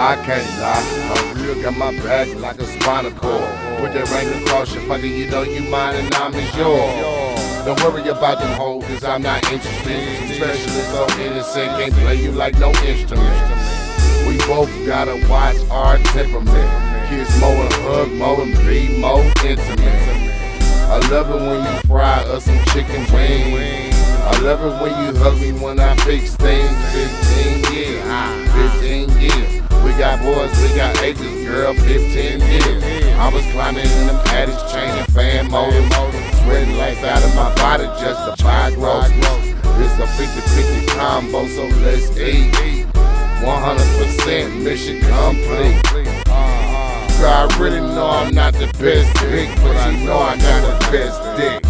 I can't lie. My real got my back like a spinal cord. With that ring across your finger, you know you mine and I'm is yours. Don't worry about them hoes, cause I'm not interested. Especially so innocent, can't play you like no instrument. We both gotta watch our temperament. Kiss more and hug more and be more intimate. I love it when you fry us some chicken wings. I love it when you hug me when I fix things. 15 years, 15 years. We got boys, we got acres, girl, 15 years. I was climbing in them attics, changing fan motors, sweating life out of my body just to buy groceries. It's a 50-50 combo, so let's eat. 100% mission complete. Girl, I really know I'm not the best dick, but I know I got the best dick.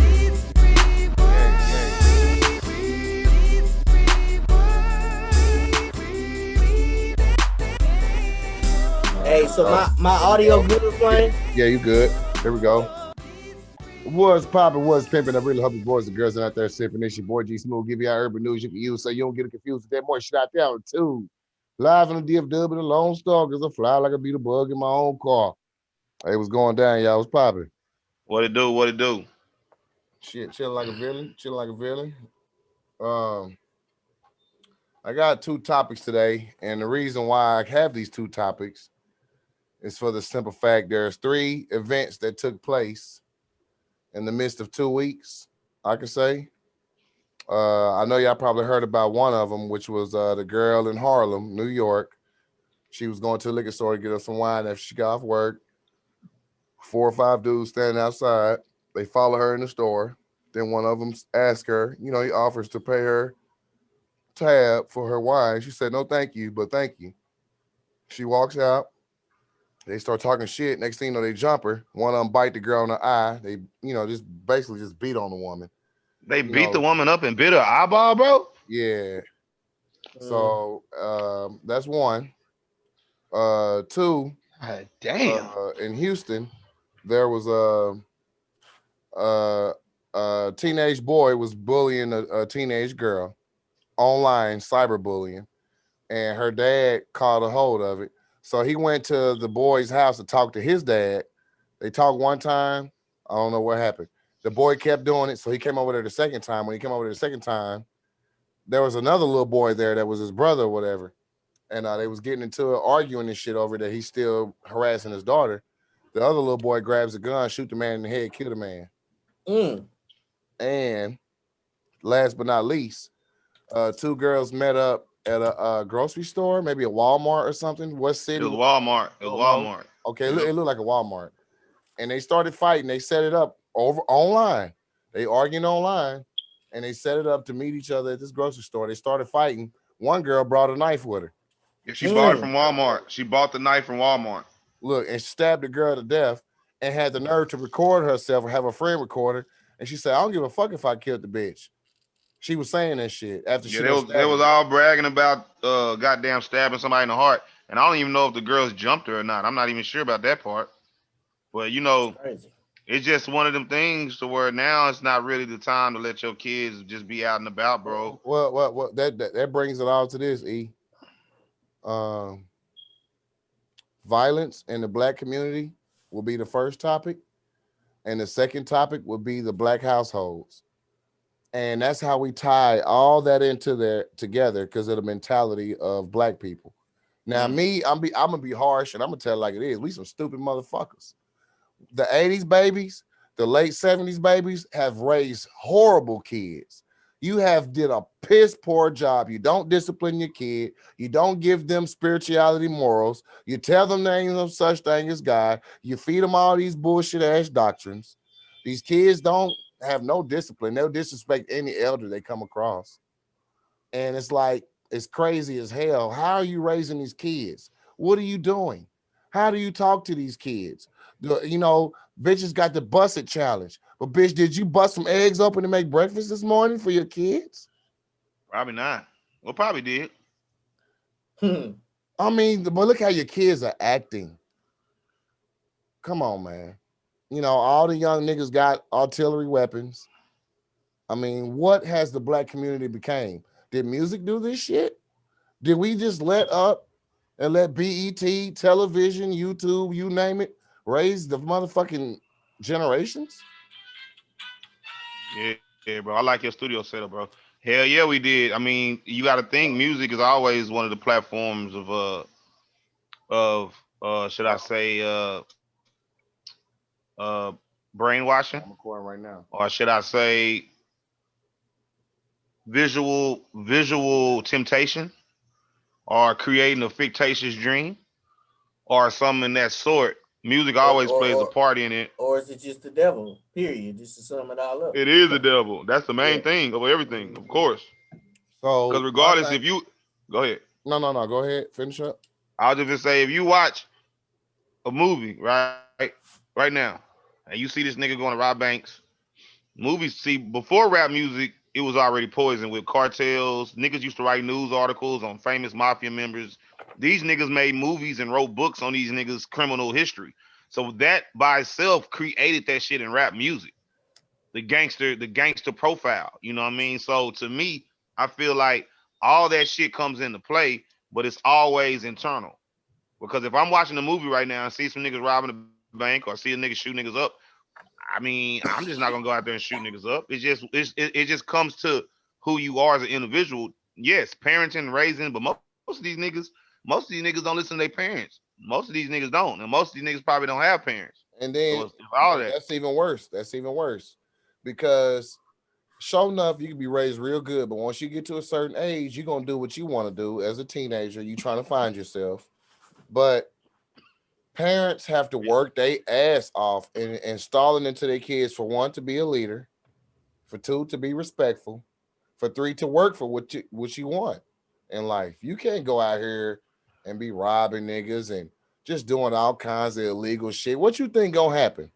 Hey, so my audio good playing? Yeah, you good. Here we go. What's poppin', what's pimpin'? I really hope you boys and girls are out there sipping. It's your boy gsmoove. Give you our urban news you can use so you don't get confused with that more shit out there on too. Live on the DFW with a Lone Star, cause I fly like a beat a bug in my own car. Hey, what's going down, y'all? What's poppin'? What it do? What it do? Shit, chilling like a villain. Chilling like a villain. Um, I got two topics today, and the reason why I have these two topics is for the simple fact there's three events that took place in the midst of 2 weeks. I can say. I know y'all probably heard about one of them, which was the girl in Harlem, New York. She was going to the liquor store to get her some wine after she got off work. 4 or 5 dudes standing outside. They follow her in the store. Then one of them asks her, he offers to pay her tab for her wine. She said, no, thank you, but thank you. She walks out. They start talking shit. Next thing you know, they jump her. One of them bite the girl in the eye. They, just basically just beat on the woman. They You beat the know, woman up and bit her eyeball, bro. yeah. Mm. So that's one. Two, God damn. in Houston, there was a teenage boy was bullying a teenage girl online, cyberbullying, and her dad caught a hold of it. So he went to the boy's house to talk to his dad. They talked one time. I don't know what happened. The boy kept doing it, so he came over there the second time. When he came over there the second time, there was another little boy there that was his brother or whatever, and they was getting into it, arguing and shit over that he's still harassing his daughter. The other little boy grabs a gun, shoot the man in the head, kill the man. Mm. And last but not least, two girls met up at a grocery store, maybe a Walmart or something. What It city? was Walmart. It was Don't know. Walmart. Okay, Yep. it looked like a Walmart. And they started fighting. They set it up over online. They arguing online, and they set it up to meet each other at this grocery store. They started fighting. One girl brought a knife with her. Yeah, she bought it Mm. from Walmart. She bought the knife from Walmart. Look, and stabbed the girl to death, and had the nerve to record herself or have a friend record her. And she said, "I don't give a fuck if I killed the bitch." She was saying that shit after Yeah, she they done was they stabbed was her. all bragging about goddamn stabbing somebody in the heart. And I don't even know if the girls jumped her or not. I'm not even sure about that part. But That's crazy. it's just one of them things to where now it's not really the time to let your kids just be out and about, bro. Well, that brings it all to this. Um, Violence in the black community will be the first topic, and the second topic will be the black households. And that's how we tie all that into there together because of the mentality of black people. Now, Mm. me, I'm gonna be harsh and I'm gonna tell it like it is. We some stupid motherfuckers. The 80s babies, the late 70s babies have raised horrible kids. You have did a piss poor job. You don't discipline your kid. You don't give them spirituality morals. You tell them there ain't no such thing as God. You feed them all these bullshit ass doctrines. These kids don't have no discipline. They'll disrespect any elder they come across. And it's like, it's crazy as hell. How are you raising these kids? What are you doing? How do you talk to these kids? Bitches got the bust it challenge. But bitch, did you bust some eggs open to make breakfast this morning for your kids? Probably not. Well, probably did. Hmm. I mean, but look how your kids are acting. Come on, man. All the young niggas got artillery weapons. I mean, what has the black community became? Did music do this shit? Did we just let up and let BET, television, YouTube, you name it, raise the motherfucking generations. Yeah, bro. I like your studio setup, bro. Hell yeah, we did. I mean, you got to think music is always one of the platforms of should I say uh brainwashing, I'm recording right now. or should I say visual temptation, or creating a fictitious dream, or something in that sort. Music or always or plays a or, part in it. or is it just the devil? Period. Just to sum it all up. It is the devil. That's the Yeah. main thing of everything, of Mhm. course. Because So my regardless, thing, if you go ahead, no, go ahead, finish up. I'll just say if you watch a movie right now, and you see this nigga going to rob banks, movies, see, before rap music, it was already poisoned with cartels. Niggas used to write news articles on famous mafia members. These niggas made movies and wrote books on these niggas' criminal history. So that by itself created that shit in rap music. The gangster profile. You know what I mean? So to me, I feel like all that shit comes into play, but it's always internal. Because if I'm watching a movie right now and see some niggas robbing a bank or see a nigga shoot niggas up, I mean, I'm just not gonna go out there and shoot niggas up. It just comes to who you are as an individual. Yes, parenting, raising, but most of these niggas don't listen to their parents. Most of these niggas don't, and most of these niggas probably don't have parents. And So then it's all that. that's even worse. That's even worse because sure enough, you can be raised real good, but once you get to a certain age, you're gonna do what you want to do as a teenager. You trying to find yourself, but parents have to work their ass off and installing into their kids for one to be a leader, for two to be respectful, for three to work for what you want in life. You can't go out here and be robbing niggas and just doing all kinds of illegal shit. What you think gonna happen?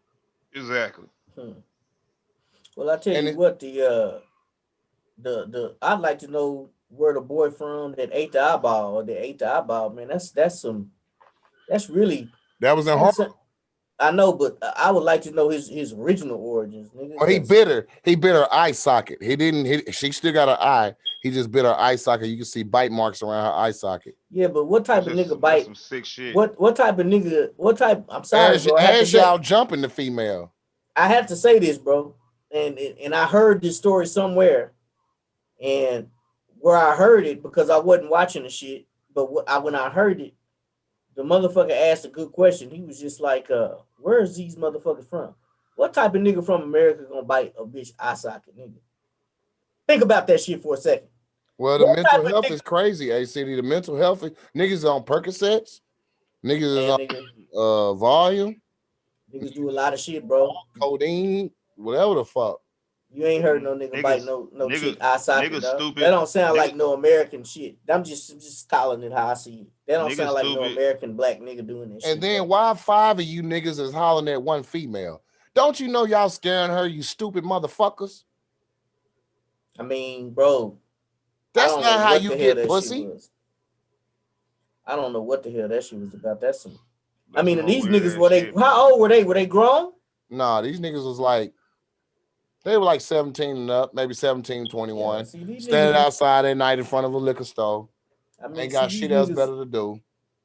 Exactly. Hmm. Well, I tell And you what, the I'd like to know where the boy from that ate the eyeball or that ate the eyeball, man. That's really that was in Harlem. that's I know, but I would like to know his original origins, nigga. Well, he Cause bit her. He bit her eye socket. He didn't. She still got her eye. He just bit her eye socket. You can see bite marks around her eye socket. yeah, but what type of nigga That's bite? some sick shit. What type of nigga? What type? I'm sorry, As bro. as y'all jumping the female. I have to say this, bro. And I heard this story somewhere, and where I heard it because I wasn't watching the shit, but when I heard it, the motherfucker asked a good question. He was just like, where is these motherfuckers from? What type of nigga from America gonna bite a bitch eye socket, nigga? Think about that shit for a second. Well, the What mental type of health nigga? is crazy. ACD. The mental health niggas on Percocets. Niggas is Man, on nigga, volume, niggas do a lot of shit, bro. codeine, whatever the fuck. You ain't heard no nigga bite Niggas, no chick niggas, eye socket, niggas dog. That stupid. don't sound like Niggas, no American shit. I'm just calling it how I see it. That don't niggas sound like no stupid. American black nigga doing that And shit, bro. then why five of you niggas is hollering at one female? Don't you know y'all scaring her, you stupid motherfuckers? I mean, bro, I That's don't know not how what you the hell get that shit pussy. was. I don't know what the hell that shit was about. That's some. I That's mean, some and old these weird niggas ass were they? shit, man. How old were they? Were they grown? Nah, these niggas was like, they were like 17 and up, maybe 17, Yeah. 21. See, these niggas Standing was. outside at night in front of a liquor store. I mean, Ain't see, got these shit else niggas better to do.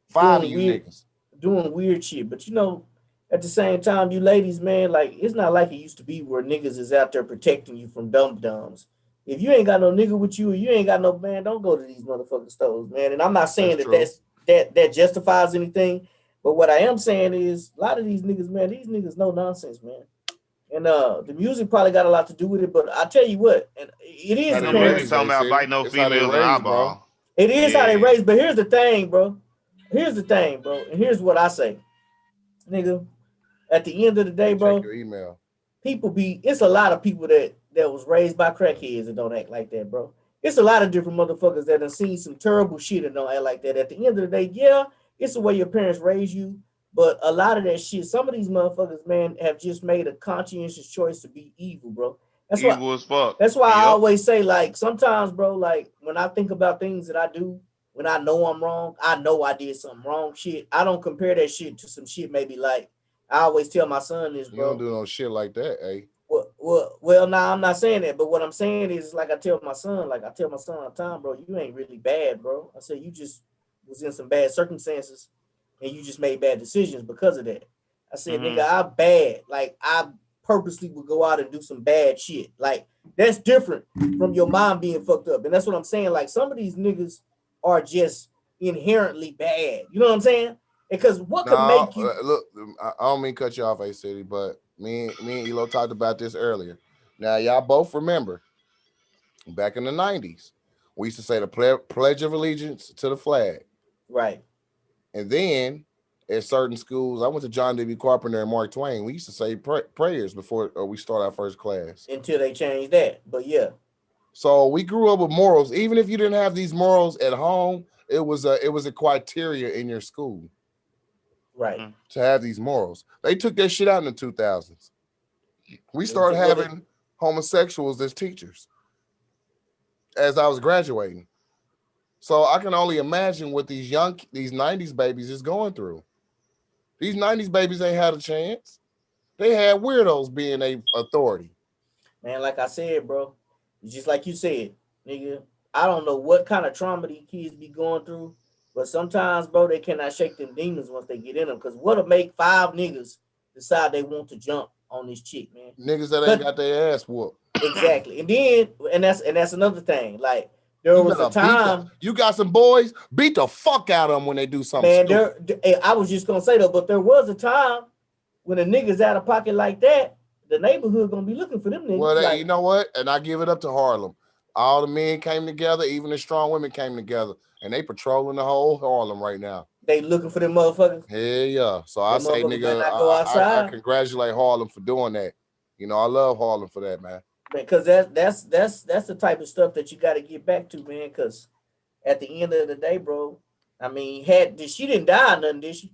Five of doing you weird, niggas. doing weird shit. But you know, at the same time, you ladies, man, like it's not like it used to be where niggas is out there protecting you from dumb dumbs. If you ain't got no nigga with you, or you ain't got no man, don't go to these motherfucking stores, man. And I'm not That's saying that true. that justifies anything, but what I am saying is a lot of these niggas, man, these niggas know nonsense, man. And the music probably got a lot to do with it. But I tell you what, and it It's is how Ain't the they no music parents. raised, talking they about city. bite no It's how they females and raised, bro. eyeball. It is how they Yeah. raise. But here's the thing, bro. Here's the thing, bro. And here's what I say, nigga. At the end of the Let day, me check bro, your email. it's a lot of people that was raised by crackheads and don't act like that, bro. It's a lot of different motherfuckers that have seen some terrible shit and don't act like that. At the end of the day, yeah, it's the way your parents raise you, but a lot of that shit, some of these motherfuckers, man, have just made a conscientious choice to be evil, bro. That's why Evil as fuck. that's why I Yep. always say, like, sometimes, bro, like when I think about things that I do, when I know I'm wrong, I know I did something wrong shit. I don't compare that shit to some shit maybe like I always tell my son this, You don't bro. do no shit like that, eh? Well, nah, I'm not saying that, but what I'm saying is, like I tell my son, like I tell my son all the time, bro, you ain't really bad, bro. I said was in some bad circumstances, and you just made bad decisions because of that. I said, nigga, I bad. Like I purposely would go out and do some bad shit. Like that's different from your mom being fucked up. And that's what I'm saying. Like some of these niggas are just inherently bad. You know what I'm saying? Because what could No, make you look, I don't mean to cut you off, A-City, but me and Elo talked about this earlier. Now, y'all both remember back in the 90s, we used to say the Pledge of Allegiance to the flag. right And then at certain schools, I went to John W. Carpenter and Mark Twain. We used to say prayers before we start our first class. until they change that? But yeah, So we grew up with morals. Even if you didn't have these morals at home, it was a criteria in your school right. to have these morals. They took that shit out in the 2000s. We started having homosexuals as teachers as I was graduating. So I can only imagine what these 90s babies is going through. These 90s babies ain't had a chance. They had weirdos being a authority. Man, like I said, bro, it's just like you said, nigga. I don't know what kind of trauma these kids be going through, but sometimes, bro, they cannot shake them demons once they get in them. Because what'll make 5 niggas decide they want to jump on this chick, man? Niggas that ain't got their ass whooped. Exactly. And then, and that's another thing. Like there was a time you got some boys, beat the fuck out of them when they do something man. stupid. I was just gonna say though, but there was a time when a nigga's out of pocket like that, the neighborhood gonna be looking for them niggas. Well, you know what? And I give it up to Harlem. All the men came together, even the strong women came together, and they patrolling the whole Harlem right now. They looking for them motherfuckers. Hell yeah. So I say, nigga, go outside. I congratulate Harlem for doing that. You know, I love Harlem for that, man. Because that's the type of stuff that you got to get back to, man. Because at the end of the day, bro, I mean, she didn't die, nothing, did she?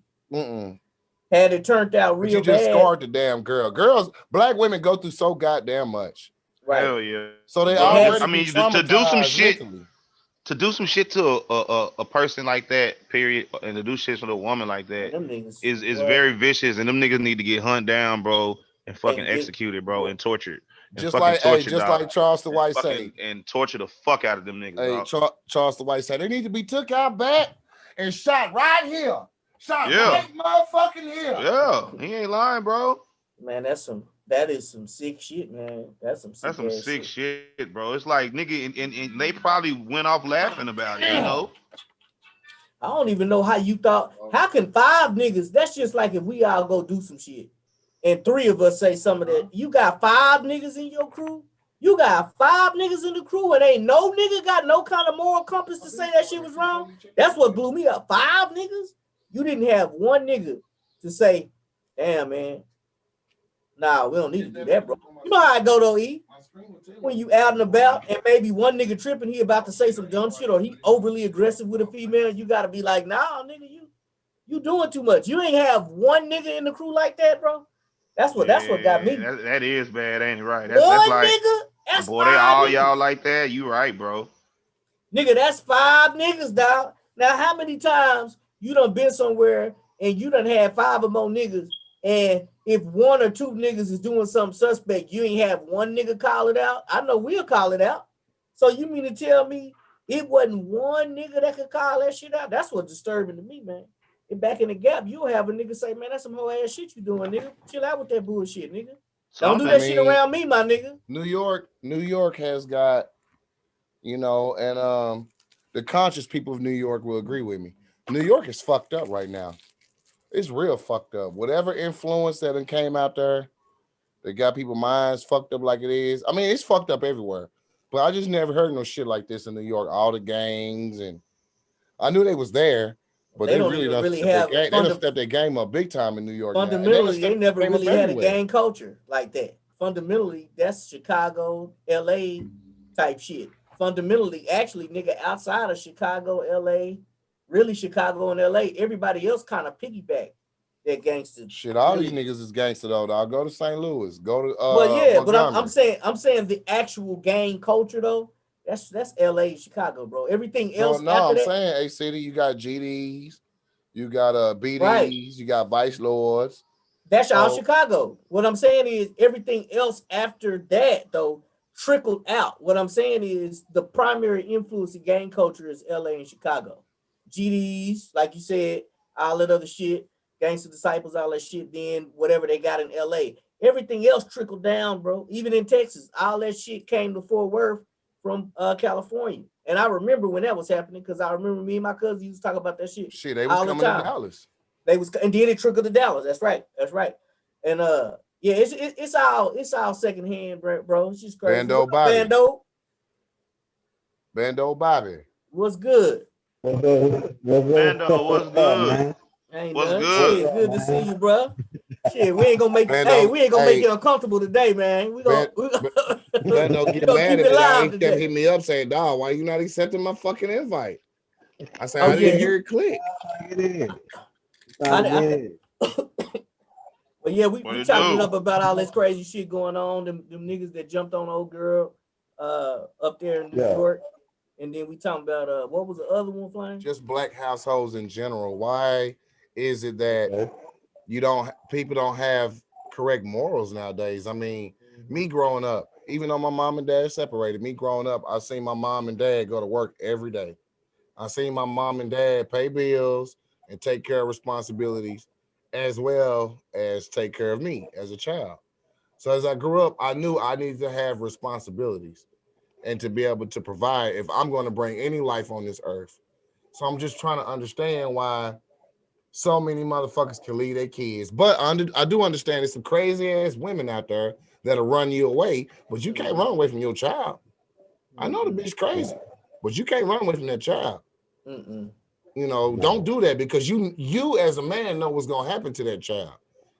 Had it turned out real bad, you just scarred the damn girl. Black women go through so goddamn much. Right. Hell yeah. So they already. I mean, to do some shit. Mentally. To do some shit to a person like that, period, and to do shit to a woman like that is very vicious, and them niggas need to get hunt down, bro, and fucking executed, bro, and tortured. And just like Charles the White say, and torture the fuck out of them niggas. Hey, Charles the White said they need to be took out back and shot right here, right motherfucking here. Yeah, he ain't lying, bro. Man, that is some sick shit, man. That's some sick shit, bro. It's like nigga, and they probably went off laughing about it, you know. I don't even know how you thought. How can 5 niggas? That's just like if we all go do some shit, and 3 of us say some of that. You got 5 niggas in your crew. You got 5 niggas in the crew, and ain't no nigga got no kind of moral compass to say that shit was wrong. That's what blew me up. 5 niggas. You didn't have one nigga to say, "Damn, man. Nah, we don't need to do that, bro." You know how I go though, E. When you out and about and maybe one nigga tripping, he about to say some dumb shit or he overly aggressive with a female, you gotta be like, nah, nigga, you doing too much. You ain't have one nigga in the crew like that, bro. That's what got me. That is bad, ain't it? Right? That's like, nigga. That's boy, they all niggas. Y'all like that. You right, bro. Nigga, that's 5 niggas, dog. Now, how many times you done been somewhere and you done had 5 or more niggas, and if 1 or 2 niggas is doing something suspect, you ain't have one nigga call it out? I know we'll call it out. So you mean to tell me it wasn't one nigga that could call that shit out? That's what's disturbing to me, man. And back in the Gap, you'll have a nigga say, man, that's some whole ass shit you doing, nigga. Chill out with that bullshit, nigga. Don't do that shit around me, my nigga. New York has got, you know, and the conscious people of New York will agree with me. New York is fucked up right now. It's real fucked up. Whatever influence that came out there, that got people's minds fucked up like it is. I mean, it's fucked up everywhere. But I just never heard no shit like this in New York. All the gangs, and I knew they was there, but they really don't step their game up big time in New York. Fundamentally, they never really had a gang culture like that. Fundamentally, that's Chicago, LA type shit. Fundamentally, actually, nigga, outside of Chicago, LA, really Chicago and LA, everybody else kind of piggyback that gangster shit. All these niggas is gangster though. I'll go to St. Louis, go to but I'm saying the actual gang culture though, that's LA, Chicago, bro. Everything else I'm saying A-City, you got GDs, you got BDs, right. You got Vice Lords. That's all Chicago. What I'm saying is everything else after that though trickled out. What I'm saying is the primary influence of gang culture is LA and Chicago. GDs, like you said, all that other shit, Gangster Disciples, all that shit. Then whatever they got in LA, everything else trickled down, bro. Even in Texas, all that shit came to Fort Worth from California. And I remember when that was happening because I remember me and my cousin used to talk about that shit Shit, they was all the coming to time. Dallas. They was, and then it trickled to Dallas. That's right. That's right. And yeah, it's all secondhand, bro. It's just crazy. Bando Bobby. Bando, Bobby. what's good? Bando, what's good? Man? Ain't What's nothing. good? Shit, good to see you, bro. Shit, we ain't gonna make we ain't gonna make you uncomfortable today, man. We gonna Bando get mad at me. He kept hitting me up saying, "Dog, why you not accepting my fucking invite?" I said, I didn't hear it click. But yeah, we chopping it up about all this crazy shit going on. Them niggas that jumped on old girl up there in New York. And then we talking about what was the other one, Flame? Just black households in general. Why is it that people don't have correct morals nowadays? I mean, me growing up, even though my mom and dad separated, me growing up, I seen my mom and dad go to work every day. I seen my mom and dad pay bills and take care of responsibilities, as well as take care of me as a child. So as I grew up, I knew I needed to have responsibilities and to be able to provide if I'm going to bring any life on this earth. So I'm just trying to understand why so many motherfuckers can leave their kids. But I do understand there's some crazy ass women out there that'll run you away, but you can't run away from your child. I know the bitch crazy, but you can't run away from that child. You know, don't do that because you as a man know what's gonna happen to that child,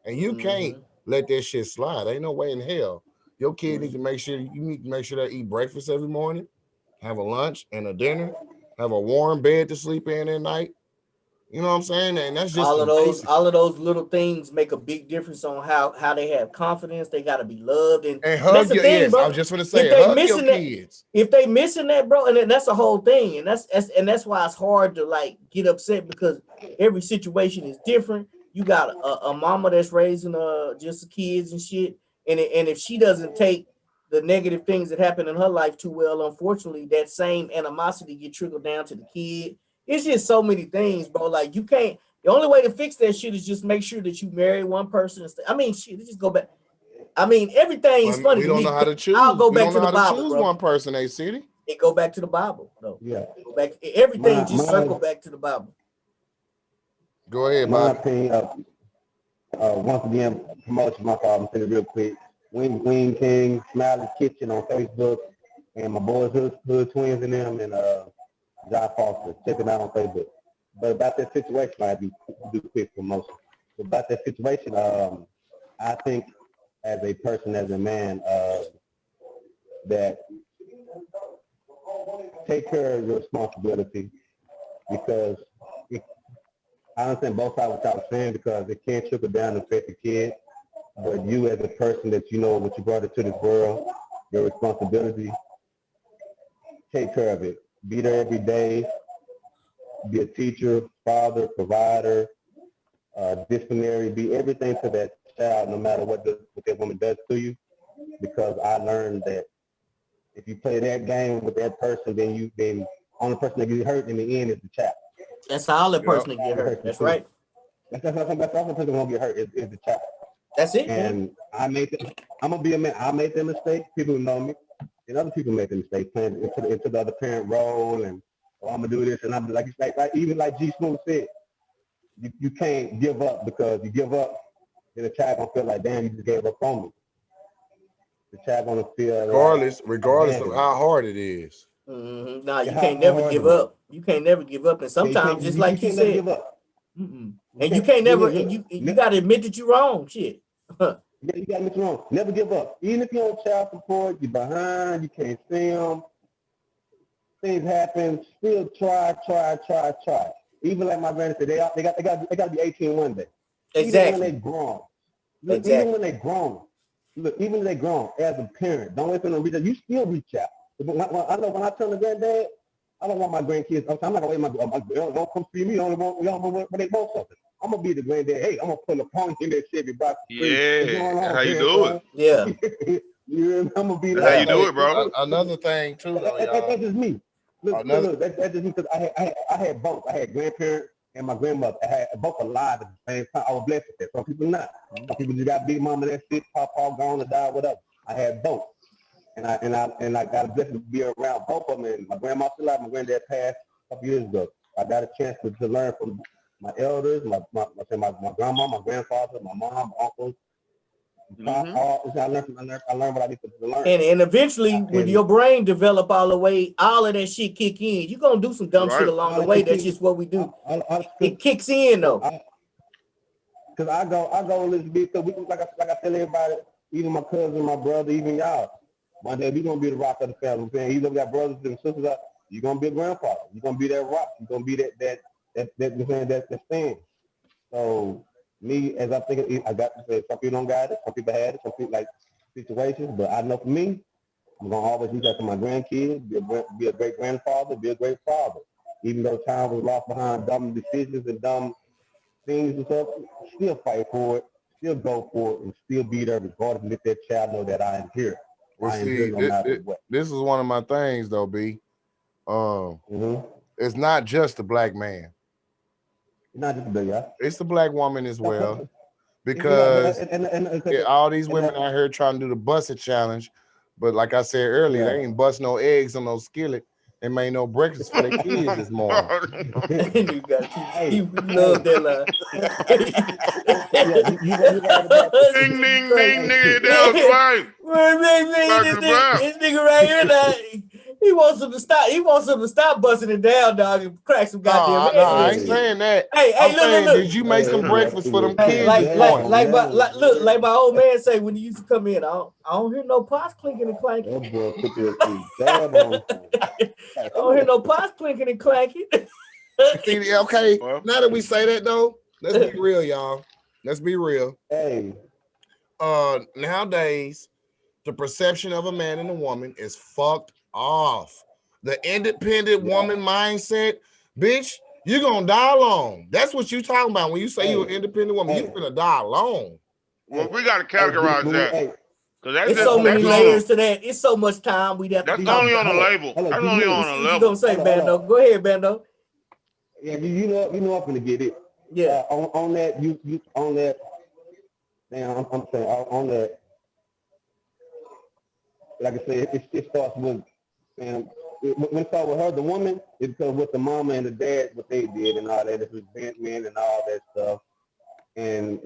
and you can't let that shit slide. Ain't no way in hell. Your kid need to make sure they eat breakfast every morning, have a lunch and a dinner, have a warm bed to sleep in at night. You know what I'm saying? And that's just all of those little things make a big difference on how they have confidence. They gotta be loved and hug that's the your thing, yes. bro. I was just gonna say, if they hug missing your that, kids. if they missing that, bro, and that's the whole thing, and that's why it's hard to like get upset because every situation is different. You got a mama that's raising just kids and shit, and if she doesn't take the negative things that happen in her life too well, unfortunately, that same animosity get trickled down to the kid. It's just so many things, bro. Like you can't. The only way to fix that shit is just make sure that you marry one person. I mean, shit, just go back. I mean, everything is funny. We don't know how to choose. I'll go we back don't to know the how to Bible, choose bro. one person, city. It go back to the Bible, though. Yeah. Go back. Everything just circle back to the Bible. Go ahead, my Bobby. opinion. Once again, promotion my father. I'm saying it real quick. Wing King, Smiley Kitchen on Facebook, and my boys Hood Twins and them, and John Foster. Check them out on Facebook. But about that situation, I do quick promotion. About that situation, I think as a person, as a man, that take care of your responsibility because I understand both sides of what y'all saying because it can't trickle down and affect the kid. But you as a person that you know what you brought into this world, your responsibility, take care of it. Be there every day. Be a teacher, father, provider, disciplinary. Be everything to that child, no matter what that woman does to you. Because I learned that if you play that game with that person, then only person that gets hurt in the end is the child. That's the only person that get hurt. That's right. That's the only person that won't get hurt is the child. That's it. And I'm gonna be a man. I made that mistake. People who know me, and other people make the mistake playing into the other parent role, and I'm gonna do this, and I'm like even like gsmoove said, you can't give up because you give up, then the child gonna feel like damn you just gave up on me. The child gonna feel regardless of how hard it is. Nah, you can't never give up. You can't never give up, and sometimes just like you said, and you can't never. You gotta admit that you're wrong. Shit. Yeah, you gotta admit you're wrong. Never give up. Even if you're on child support, you're behind, you can't see them. Things happen. Still try. Even like my granny said, they got to be 18 one day. Exactly. Even when they grown. Look, exactly. Even when they grown. Look, even when they grown, as a parent, don't wait for them to reach out. You still reach out. I know when I turn to granddad, I don't want my grandkids. I'm not gonna wait. My don't come see me. We don't want when they want something. I'm gonna be the granddad. Hey, I'm gonna pull a pony in that Chevy box. Yeah, how you do it? Yeah. I'm gonna be That's how you do it, bro. Another thing too, though, y'all. That's just me. Look, that's just because I had both. I had grandparents and my grandmother. I had both alive at the same time. I was blessed with that. Some people not. Some people just got big mama that shit, papa gone or died, whatever. I had both. And I got a blessing to be around both of them. And my grandma still alive, my granddad passed a couple years ago. I got a chance to learn from my elders, my grandma, my grandfather, my mom, my uncles. I learned what I need to learn. And eventually, when your brain develop all the way, all of that shit kick in. You're gonna do some dumb shit along the way. That's just what we do. It kicks in though. Cause I go a little bit. So we like I tell everybody, even my cousin, my brother, even y'all. One day we gonna be the rock of the family. Man, even if we got brothers and sisters up, you're gonna be a grandfather. You're gonna be that rock. You're gonna be that stand. So me, as I'm thinking, I got to say, some people don't got it, some people had it, some people like situations, but I know for me, I'm gonna always reach out to my grandkids, be a great grandfather, be a great father. Even though time was lost behind dumb decisions and dumb things and stuff, still fight for it, still go for it, and still be there regardless and let that child know that I am here. Well, I am here no matter what. This is one of my things though, B. It's not just the black man. Not just the guy. It's the black woman as well. Because all these women out here trying to do the busted challenge, but like I said earlier, they ain't bust no eggs on no skillet and made no breakfast for their kids this morning. You love that line. Ding, ding, ding, nigga, down this nigga right here, now, he wants him to stop. He wants him to stop busting it down, dog, and crack some goddamn eggs. No, I ain't saying that. Hey, look. Did you make some breakfast for them kids? Like my old man say when he used to come in, I don't hear no pots clinking and clanking. I don't hear no pots clinking and clanking. Okay, now that we say that though, let's be real, y'all. Let's be real. Hey. Nowadays, the perception of a man and a woman is fucked off. The independent woman mindset, bitch, you're gonna die alone. That's what you talking about when you say you're an independent woman. You're gonna die alone. Well, we gotta categorize that. It's so many layers to that. It's so much time we'd have to. That's only on the label. That's only on a level. You gonna say, Bando? Go ahead, Bando. Yeah, you know I'm gonna get it. Yeah. On that, you on that. Damn, I'm saying on that. Like I said, it starts with, when it starts with her, the woman, it's because with the mama and the dad, what they did and all that, it's resentment and all that stuff. And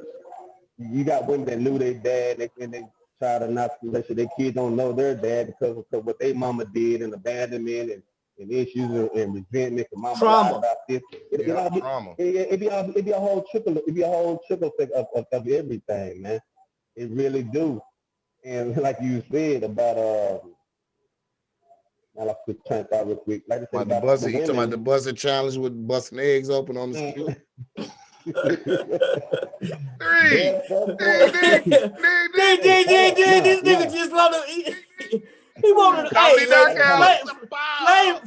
you got women that knew their dad, and they try to not let their kids don't know their dad because of what their mama did and abandonment and issues and resentment. And mama trauma. About this. It'd be a whole trickle effect of everything, man. It really do. And like you said about I'll try to start real quick. Like I said, you talking about the busted challenge with busting eggs open on the skillet? This nigga just want to. He wanted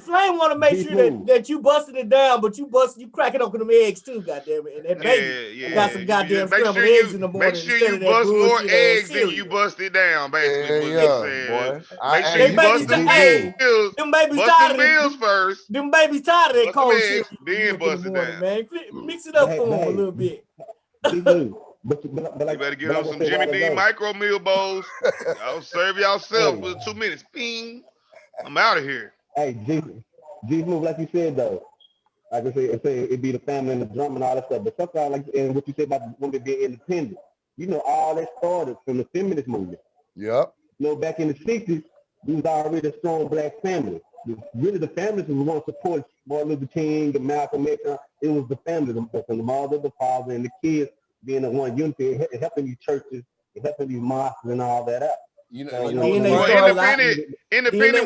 Flame want to make sure that you busting it down, but you cracking open them eggs too, goddamn it. And that baby got some goddamn scrambled eggs in the morning. Make sure you bust more eggs than you bust it down, basically. Boy. Make sure you bust them bills. Them babies bust tired them bills first. Them babies tired of that cold shit. Then bust it down, man. Mix it up for them a little bit. But you better get on some Jimmy Dean micro meal bowls. Y'all serve yourself for 2 minutes. Bing. I'm out of here. Hey, gsmoove, like you said though. Like I said, it'd be the family and the drum and all that stuff. But sometimes, like, and what you said about women being independent, all that started from the feminist movement. Yep. Back in the 60s, we was already a strong black family. Really, the families who want to support Martin Luther King and Malcolm X. It was the family, the mother, the father, and the kids being the one unity, helping these churches, helping these mosques and all that out. Independent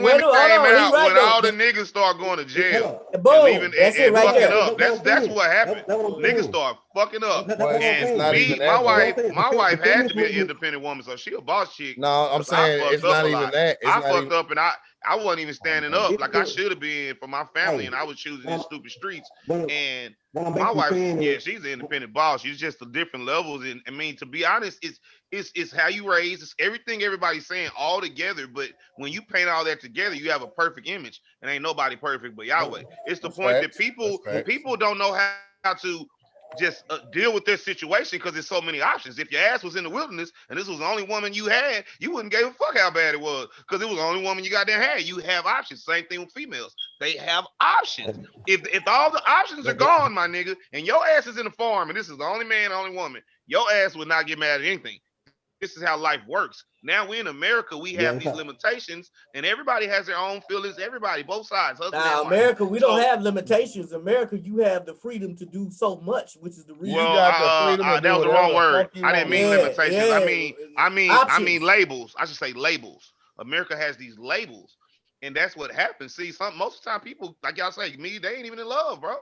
women came out when all the niggas start going to jail. Boom. That's it right there. Up. That's what happened. Niggas start fucking up. And my wife had to be an independent woman, so she a boss chick. No, I'm saying it's not even that. I fucked up and I wasn't even standing up like I should have been for my family, Hey, and I was choosing these stupid streets. what, And what I'm my basically wife, saying yeah, is, she's an independent boss. She's just the different levels. And I mean, to be honest, it's how you raise. It's everything everybody's saying all together. But when you paint all that together, you have a perfect image. And ain't nobody perfect but Yahweh. It's the That's point that facts. That's facts. people don't know how to just deal with this situation because there's so many options. If your ass was in the wilderness and this was the only woman you had, you wouldn't give a fuck how bad it was because it was the only woman you got there had. You have options. Same thing with females. They have options. If all the options are gone, my nigga, and your ass is in the farm and this is the only man, only woman, your ass would not get mad at anything. This is how life works. Now we in America, we yeah, have these limitations, and everybody has their own feelings. Everybody, both sides, husband Now, and wife. America, we don't So, have limitations. America, you have the freedom to do so much, which is the reason. You well, got the freedom to that do was the whatever wrong the word. fuck you I want. didn't mean Yeah, limitations. I mean options. labels. I should say labels. America has these labels, and that's what happens. See, most of the time, people like y'all say, me, they ain't even in love, bro.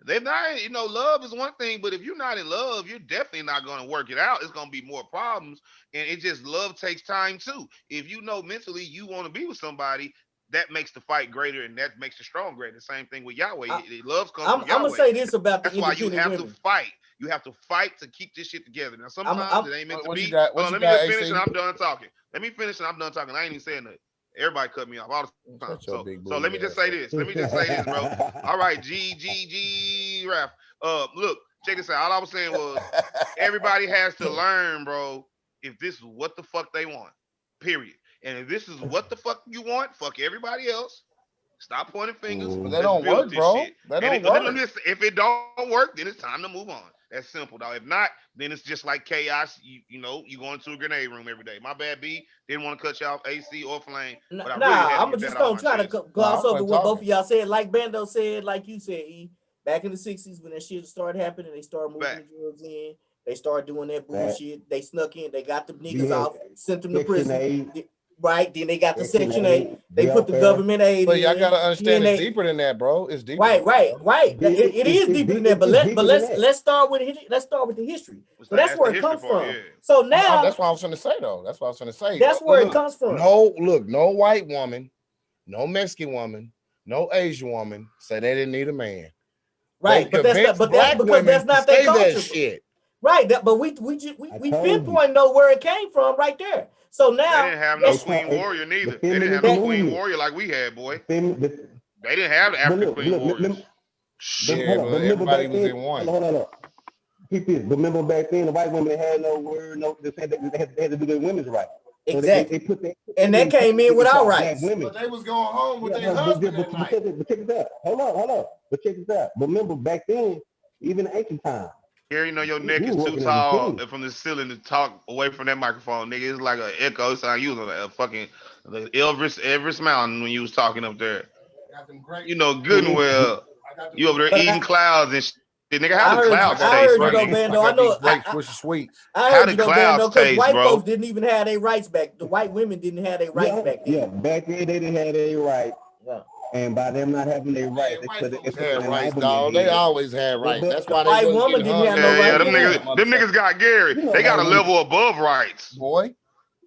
They're not, love is one thing, but if you're not in love, you're definitely not going to work it out. It's going to be more problems. And it just, love takes time too. If you know mentally you want to be with somebody, that makes the fight greater and that makes the strong greater. The same thing with Yahweh. Love comes I'm from gonna Yahweh. say this about the That's why you independent have to women. fight. You have to fight to keep this shit together. Now, sometimes I'm it ain't meant to What you be. got? Hold What on, you let me got, just finish and AC? I'm done talking. Let me finish and I'm done talking. I ain't even saying nothing. Everybody cut me off all the time. Shut your big So booty let me just ass say up. this. Let me just say this, bro. All right, Raf. Look, check this out. All I was saying was everybody has to learn, bro, if this is what the fuck they want. Period. And if this is what the fuck you want, fuck everybody else. Stop pointing fingers. But that Let's don't build work, this bro. shit. That And don't let work. me just, if it don't work, then it's time to move on. That's simple, dog. If not, then it's just like chaos. You go into a grenade room every day. My bad, B. Didn't want to cut you off, AC or Flame, but I really had Nah, to I'm get just that off gonna my try to chest. gloss I over wasn't what both talking. of y'all said. Like Bando said, like you said, E. Back in the '60s when that shit started happening, they started moving Back. the drugs in. They started doing that that, bullshit. They snuck in. They got the you niggas had off, sent them to Section prison. 8, Right. Then they got the Section Section 8. 8, They put the welfare. government aid But y'all in. gotta understand Then it's they deeper than that, bro. It's deeper than right, that, right, bro. right. It is deeper than that. But It's deeper than that. let's start with the history. So that's That's the where it history comes part, from. yeah. So now That's what I was gonna say, though. That's what I was gonna say. that's where it Look, comes from. no white woman, no Mexican woman, no Asian woman said they didn't need a man. Right, They but that's not. convinced But that's black because that's women to not their say that culture. shit. Right. But we I we told you. pinpoint know where it came from right there. So They now didn't have no They that's queen taught warrior the neither. They didn't have feminist no that. queen movement. warrior like we had, boy. The, They didn't have the but African look, queen warriors. Yeah, hold on. But but remember everybody back was then, in one. hold on. Keep this. Remember back then, the white women had no word, they said they had to do their women's rights. So Exactly. they put that And that came in into without our black rights. women. But they was going home with Yeah, their husband at night. but check this out. Hold on. But check this out. Remember back then, even in ancient times, Gary, your we neck is were too working as a tall team. from the ceiling to talk away from that microphone, nigga. It's like an echo sound. You was on a fucking the Everest Mountain when you was talking up there. I got them great. You know good and We, well I got them. you over there But eating clouds and shit. Nigga, how I do heard you. clouds I taste, heard you my though, nigga? I Bando. I got these know. great swishy sweets. I How heard do you though, Bando, clouds because taste, white bro? folks didn't even have their rights back. The white women didn't have their rights back yeah. then. Back then, they didn't have their right, Yeah. and by them not having their right, Man, they white put folks an had rights, enlightenment dog. They head. always had rights. That's The why they white wasn't woman getting didn't hung have in no the Yeah, right. street them like niggas, other them niggas motherfuckers. got Gary. You know, They got white a women, level above rights. Boy,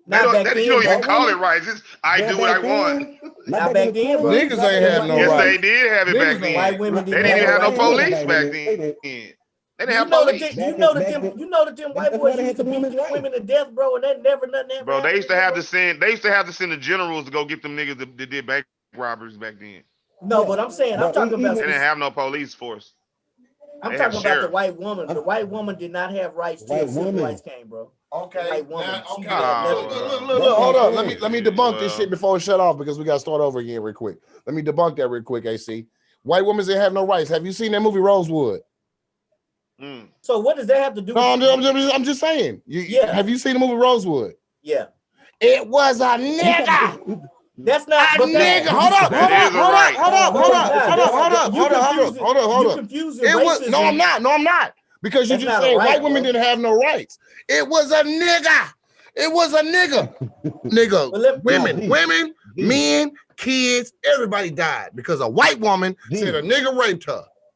They Not don't. back You then, don't even bro. white call it women, rights. It's I but do what I back want. then, not Not back in back the then, bro. 20s, niggas ain't The have white, no Yes, they rights. did have it back Niggas the ain't. white then. women They didn't didn't have even no have no rights ain't back never police then. back back then. then. They didn't. They didn't have police. You Back know in, that back them in, you know that them white that's why boys they used had to the beat women's them rights. women to death, bro, and that nothing ever Bro, they happened used to to them, have bro. to send. They used to have to send the generals to go get them niggas that did bank robberies back then. No, Yeah, but I'm saying I'm but talking about They even didn't have no police force. I'm They have talking about the sheriffs. white woman. The white woman did not have rights till white civil rights women. came, bro. The Okay, white woman, now, she okay. didn't have Look, nothing look, to look, do. look, That's look. what Hold I'm up. saying. Let me debunk this Well, shit before it shut off because we got to start over again real quick. Let me debunk that real quick, AC. White women didn't have no rights. Have you seen that movie Rosewood? So what does that have to do No, with? I'm just saying. Yeah, Have you seen the movie Rosewood? yeah. It was a You nigga. talking, That's A not. But nigga. that Hold up. that is a right. nah. You Hold up. confusing It was no, I'm racism. not. No, I'm not. Because you That's just not a said right, white women bro. didn't have no rights. It was a nigga. It was a nigga. Nigga. But let, nah, Women, men, kids, everybody died because a white woman said a nigga raped her.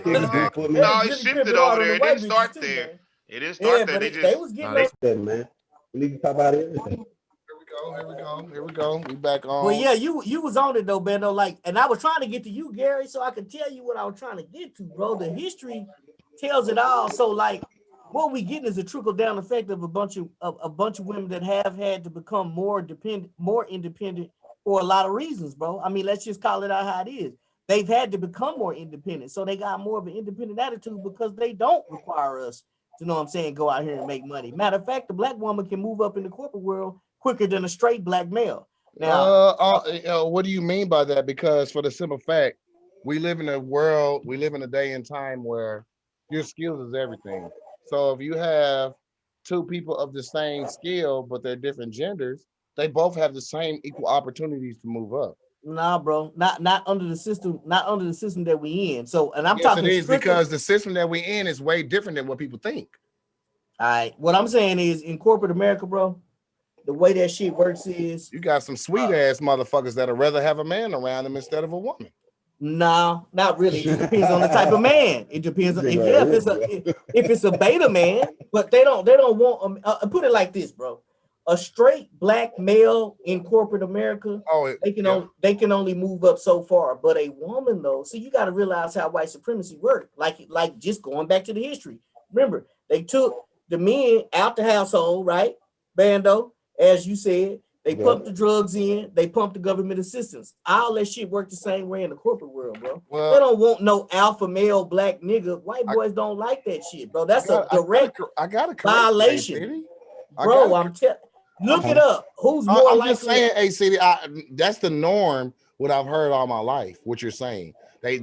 Black chicks do for me. No, it Jimmy shifted Crippin hard over on there. the It white didn't bitches start too, there. man. It didn't Yeah, start there. but They they just was getting No, on. they said, man. We need to talk about everything. Here we go. We back on. Well, yeah, you was on it though, Bando. Like, and I was trying to get to you, Gary, so I could tell you what I was trying to get to, bro. The history tells it all. So, like, what we getting is a trickle down effect of a bunch of women that have had to become more independent for a lot of reasons, bro. I mean, let's just call it out how it is. They've had to become more independent, so they got more of an independent attitude because they don't require us to, know what I'm saying, go out here and make money. Matter of fact, the black woman can move up in the corporate world quicker than a straight black male. Now, What do you mean by that? Because for the simple fact, we live in a day and time where your skills is everything. So if you have two people of the same skill, but they're different genders, they both have the same equal opportunities to move up. nah, bro, not under the system, that we in. So, and I'm Yes, it talking is strictly. because the system that we in is way different than what people think. All right, what I'm saying is, in corporate America, bro, the way that shit works is, You got some sweet ass motherfuckers that'd rather have a man around them instead of a woman. no, not really. It just depends on the type of man. It depends on if it's a beta man, but they don't want put it like this, bro. A straight black male in corporate America, they can only move up so far. But a woman though, so you got to realize how white supremacy worked. Like just going back to the history. Remember, they took the men out the household, right? Bando, as you said. They pumped the drugs in. They pumped the government assistance. All that shit worked the same way in the corporate world, bro. They don't want no alpha male black nigga. White boys don't like that shit, bro. That's a direct violation, bro. I'm telling. Look it up. Who's more likely? I'm just saying, acity. That's the norm. What I've heard all my life. What you're saying. They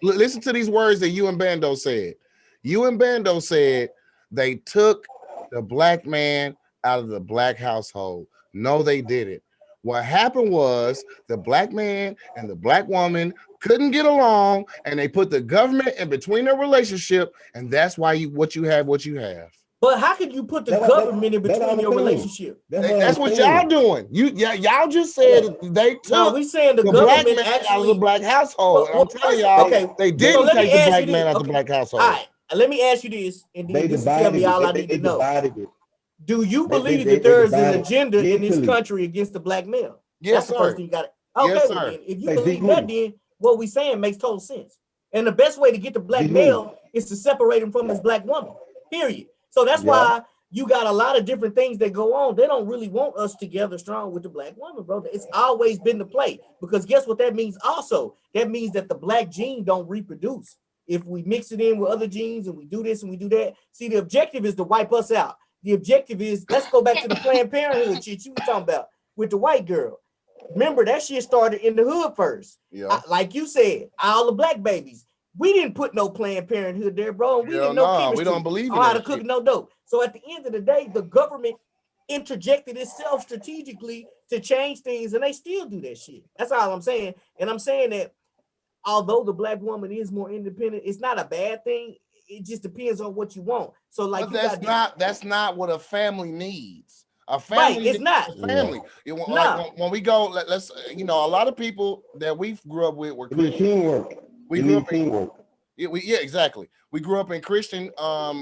listen to these words that you and Bando said. You and Bando said they took the black man out of the black household. No, they didn't. What happened was the black man and the black woman couldn't get along, and they put the government in between their relationship, and that's why you have what you have. But how could you put the government in between your relationship? That's what y'all doing. Y'all just said they took. No, we saying the government black man actually out of the black household. I'm telling y'all, they didn't take the black man out of the black household. All right, let me ask you this, and then this will tell me all I need to know. Do you believe that there is an agenda in this country against the black male? Yes, that's the first thing you got to. Okay, well, then, if you believe that, then what we saying makes total sense. And the best way to get the black male is to separate him from his black woman. Period. So that's why you got a lot of different things that go on. They don't really want us together strong with the black woman, bro. It's always been the play. Because guess what that means also? That means that the black gene don't reproduce. If we mix it in with other genes and we do this and we do that, see, the objective is to wipe us out. The objective is, let's go back to the Planned Parenthood shit you were talking about with the white girl. Remember, that shit started in the hood first. Like you said, all the black babies. We didn't put no Planned Parenthood there, bro. We didn't know chemistry. We don't believe in how to cook no dope. So at the end of the day, the government interjected itself strategically to change things, and they still do that shit. That's all I'm saying. And I'm saying that although the black woman is more independent, it's not a bad thing. It just depends on what you want. So like, that's not what a family needs. A family, it's not a family. Like when we go, let's a lot of people that we grew up with were teamwork. We grew up teamwork. Exactly. We grew up in Christian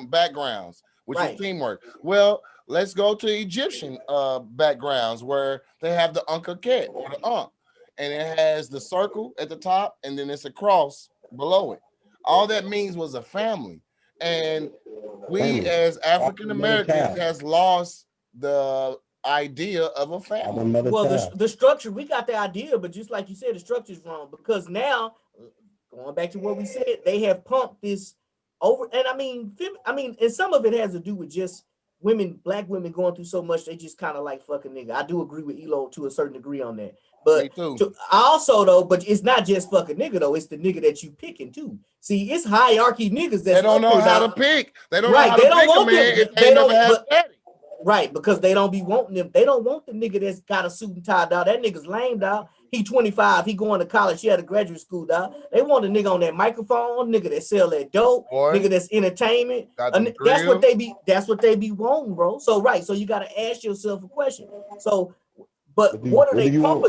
backgrounds, which is teamwork. Well, let's go to Egyptian backgrounds where they have the Unkaket or the Ankh, and it has the circle at the top, and then it's a cross below it. All that means was a family. And we as African Americans has lost the idea of a family. Well, the structure, we got the idea, but just like you said, the structure is wrong because now, going back to what we said, they have pumped this over. And I mean, and some of it has to do with just black women going through so much, they just kind of like fucking nigga. I do agree with Elow to a certain degree on that. But but it's not just fucking nigga though. It's the nigga that you picking too. See, it's hierarchy niggas that they don't know how to pick. They don't know how to pick a man. They don't have daddy. Right, because they don't be wanting them. They don't want the nigga that's got a suit and tie, dog. That nigga's lame, dog. He 25. He going to college. He had a graduate school, dog. They want a nigga on that microphone, nigga that sell that dope, nigga that's entertainment. That's what they be. That's what they be wanting, bro. So so you got to ask yourself a question. So, but what do they pump?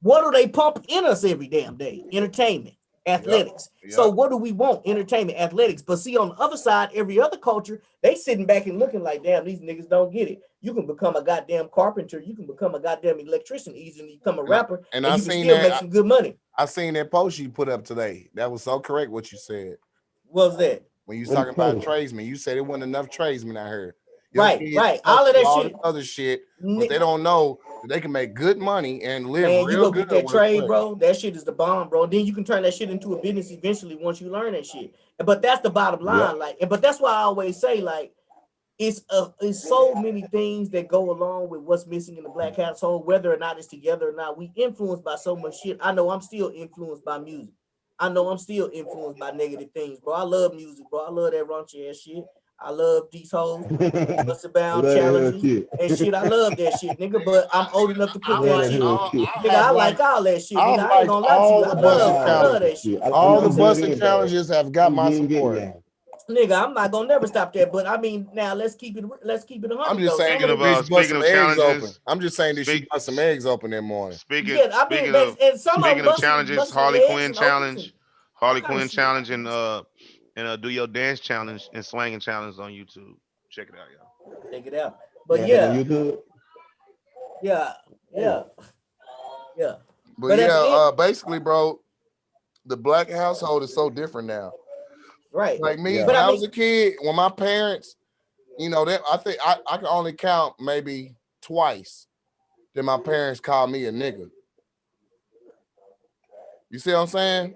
What do they pump in us every damn day? Entertainment, athletics. So what do we want? Entertainment, athletics. But see, on the other side, every other culture, they sitting back and looking like, damn, these niggas don't get it. You can become a goddamn carpenter. You can become a goddamn electrician easily, become a rapper, and you can still make some good money. I seen that post you put up today. That was so correct what you said. What was that? when you was What talking is about trade? tradesmen. You said it wasn't enough tradesmen out here. Young Right, kids right. All of hustle that all shit. this other shit, but Ni- they don't know that they can make good money and live Man, you real go good get that with trade, trade. bro. That shit is the bomb, bro. Then you can turn that shit into a business eventually once you learn that shit. But that's the bottom Yeah. line. Like, but that's why I always say, like, it's so many things that go along with what's missing in the black household, whether or not it's together or not. We influenced by so much shit. I know I'm still influenced by music. I know I'm still influenced by negative things, bro. I love music, bro. I love that raunchy ass shit. I love these hoes, busted I bound love that hell challenges shit. and shit. I love that shit, nigga. But I'm old enough to put I that love that shit. hell shit. Nigga, I like all that shit, nigga. I've I ain't liked gonna lie to you. all I the love, busting I All love challenges. that shit. I You know All what the I'm love saying? busting it, challenges have got I'm my getting support. now. Nigga, I'm not gonna never stop that. But I mean, now let's keep it I'm 100 just though. saying Some that of the the bitch bust speaking some of eggs open. challenges, I'm just saying that she speak bust some eggs open that morning. speaking yeah, I mean, speaking of and some of them speaking of busting challenges, busting Harley legs Quinn and opens and challenge, all Harley kind of Quinn shit. challenge, and do your dance challenge and swanging challenge on YouTube. Check it out, y'all. Take it out. But Yeah, on yeah, YouTube. yeah, yeah, yeah. But But at the yeah, end, basically, bro, the black household is so different now. right. Like me, Yeah. But when I I was mean, a kid, when my parents, that I think I can only count maybe twice that my parents called me a nigga. You see what I'm saying?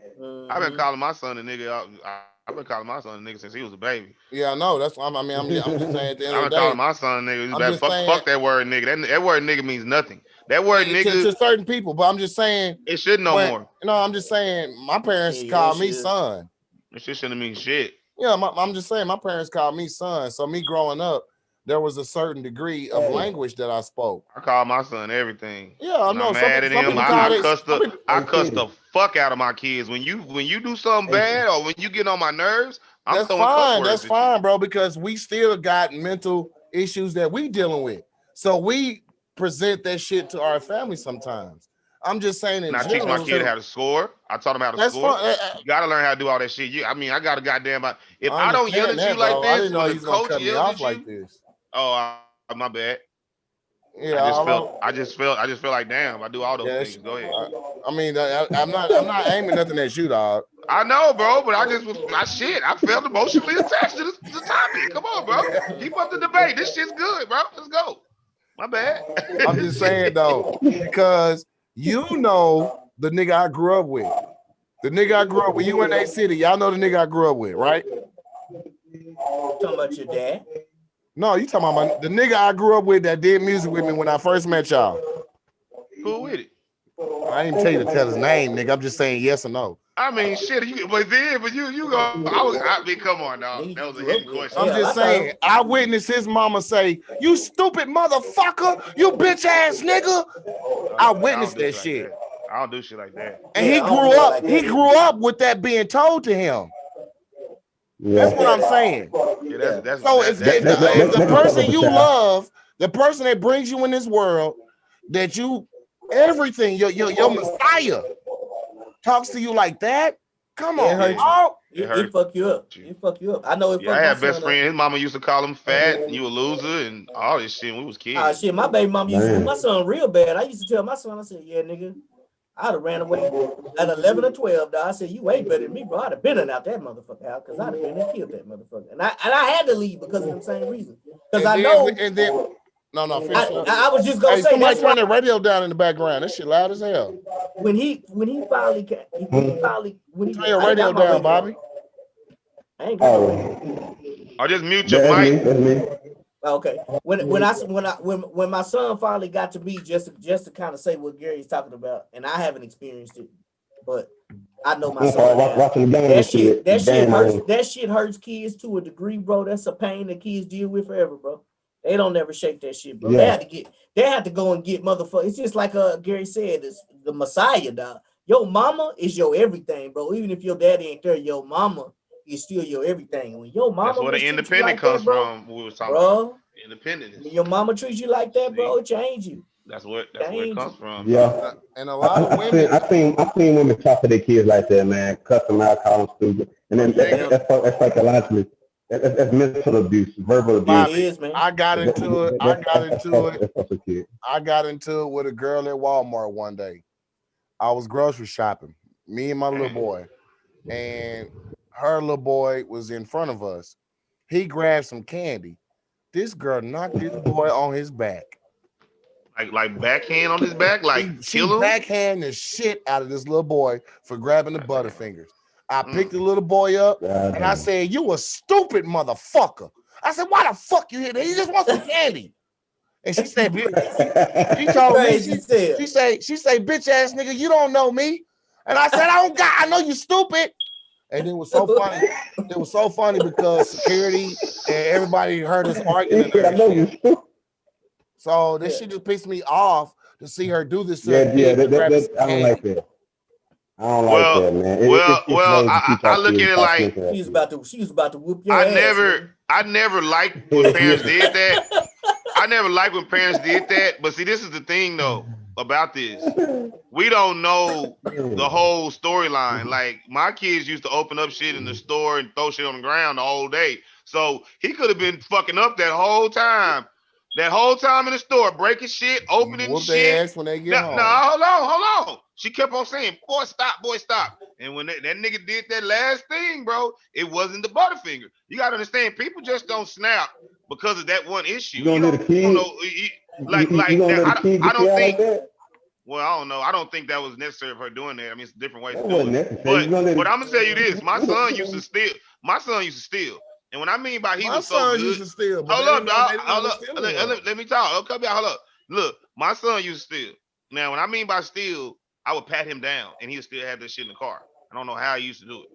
I've been mhm. calling my son a nigga. I've been calling my son a nigga since he was a baby. Yeah, I know. That's why I'm just saying at the end I've of been the calling day, my son a nigga. He's I'm bad. just Fuck, saying fuck that word nigga. That word nigga means nothing. That word nigga, to certain people, but I'm just saying it should no when more. I'm just saying my parents Yeah, that called me shit. son. It shit shouldn't mean shit. Yeah, I'm just saying my parents called me son. So me growing up, there was a certain degree of Hey, language that I spoke. I call my son everything. Yeah, I When I'm know. mad at Some him, people I call it. cuss Some the people, I hey, cuss the Kitty. fuck out of my kids. When you do something Hey, bad or when you get on my nerves, I'm that's throwing cuss fine. That's words at you. fine, bro. Because we still got mental issues that we dealing with. So we present that shit to our family sometimes. I'm just saying And in I teach my general. kid how to score. I taught him how to That's score. fine. You gotta learn how to do all that shit. I got a goddamn. If I I don't yell understand at you that, like bro. I this, didn't know when he the was gonna coach cut me yells off at like you, this. oh, my bad. Yeah, all I just felt like damn. I do all those yeah. things. Go ahead. I mean, I'm not aiming nothing at you, dog. I know, bro, but I shit. I felt emotionally attached to the topic. Come on, bro. Keep up the debate. This shit's good, bro. Let's go. My bad. I'm just saying though, because the nigga I grew up with. The nigga I grew up with, you in that city, y'all know the nigga I grew up with, right? Talking about your dad. No, you talking about the nigga I grew up with that did music with me when I first met y'all. Cool with it. I didn't tell you to tell his name, nigga. I'm just saying yes or no. I mean, shit. You go. I mean, come on, dog. Nigga That you was a grew up hidden with. question. I'm Hell, just I thought saying, I witnessed his mama say, "You stupid motherfucker, you bitch ass nigga." I I don't witnessed do that shit like shit. that. I don't do shit like that. And yeah, I don't do it like he that grew either. up with that being told to him. That's what Yeah. I'm saying. Yeah, Yeah. So if That, if that, the, that, if that, the that's a step person up a you child. love, the person that brings you in this world, that you everything, your Messiah talks to you like that, come It on, hurt Yeah, you. dog. it It hurt fuck you up. you. It fuck you up. I know it Yeah, I fucked my had best son up. friend. His mama used to call him fat, and you a loser, and all this shit when we was Ah, kids. shit, my baby mom used to do Man. my son real bad. I used to tell my son, I said, yeah, nigga, I'd have ran away at 11 or 12, dog. I said, you ain't better than me, bro. I'd have been in out that motherfucker out because I'd have been and killed that motherfucker. And I had to leave because of them same reasons. Because And I then know no, finish up. I was just gonna Hey, say somebody that's why turn the radio down in the background. That shit loud as hell. when he finally when he Turn your I ain't radio got my down, radio on. Bobby. I ain't got no radio on. Oh, Or just mute your that's me. mic. That's me. Okay. When my son finally got to me, just to kind of say what Gary's talking about, and I haven't experienced it, but I know my I'm sorry, son now. watching the game That and shit, shit. that shit Game hurts. on. That shit hurts kids to a degree, bro. That's a pain that kids deal with forever, bro. They don't never shake that shit, bro. Yeah. They had to go and get motherfucker. It's just like Gary said, it's the Messiah, dog. Your mama is your everything, bro. Even if your daddy ain't there, your mama is still your everything. When your That's mama where the mistreats you independent like comes that, bro, from. We was talking about bro. When independence. your mama treats you like that, bro, See, it change you. that's where it Change comes you. from, bro. Yeah. And a I, lot of I, I seen women, I seen I seen women talk to their kids like that, man. Cuss them out, call them stupid, and then Yeah, nigga, that's psychologically. That's mental abuse, verbal it abuse. Bobby, is, man. I got That, into it. that, that's such a kid. I got into it with a girl at Walmart one day. I was grocery shopping, me and my little boy, and Her little boy was in front of us. He grabbed some candy. This girl knocked this boy on his back. Like backhand on his back, like She kill him. backhand the shit out of this little boy for grabbing the Goddamn. Butterfingers. I Mm. picked the little boy up God and I damn. said, "You a stupid motherfucker." I said, "Why the fuck you here? He just wants some candy." And she said, she told me, Crazy self. she say, "Bitch ass nigga, you don't know me." And I said, I know you stupid. And it was so funny. It was so funny because security and everybody heard us arguing. He said, I know you stupid. So this Yeah. shit just pissed me off to see her do this to Yeah, a kid for grabbing some I don't like candy. that. I don't like Well, that, man. well, It's ways to keep I our look kids at it off like mental health. She was about to whoop your ass. I never liked when parents did that. I never liked when parents did that. But see, this is the thing though about this. We don't know the whole storyline. Like my kids used to open up shit in the store and throw shit on the ground the whole day. So he could have been fucking up that whole time. That whole time in the store, breaking shit, opening Whoop their shit. ass when they get No, home. hold on. She kept on saying, boy, stop. And when that nigga did that last thing, bro, it wasn't the Butterfinger. You gotta understand, people just don't snap because of that one issue. You gonna let a kid? Don't know, You gonna let a kid I get you don't out think. like that? Well, I don't know. I don't think that was necessary for her doing that. I mean, it's different ways That to do wasn't it. necessary. But I'm gonna tell you this: my son used to steal. My son used to steal, and when I mean by he My was so sons good, used to steal, but hold they up, didn't know, dog. they didn't know Hold what up. stealing was. Let me talk. Oh, come here. Hold up. Look, my son used to steal. Now, when I mean by steal, I would pat him down, and he would still have this shit in the car. I don't know how he used to do it.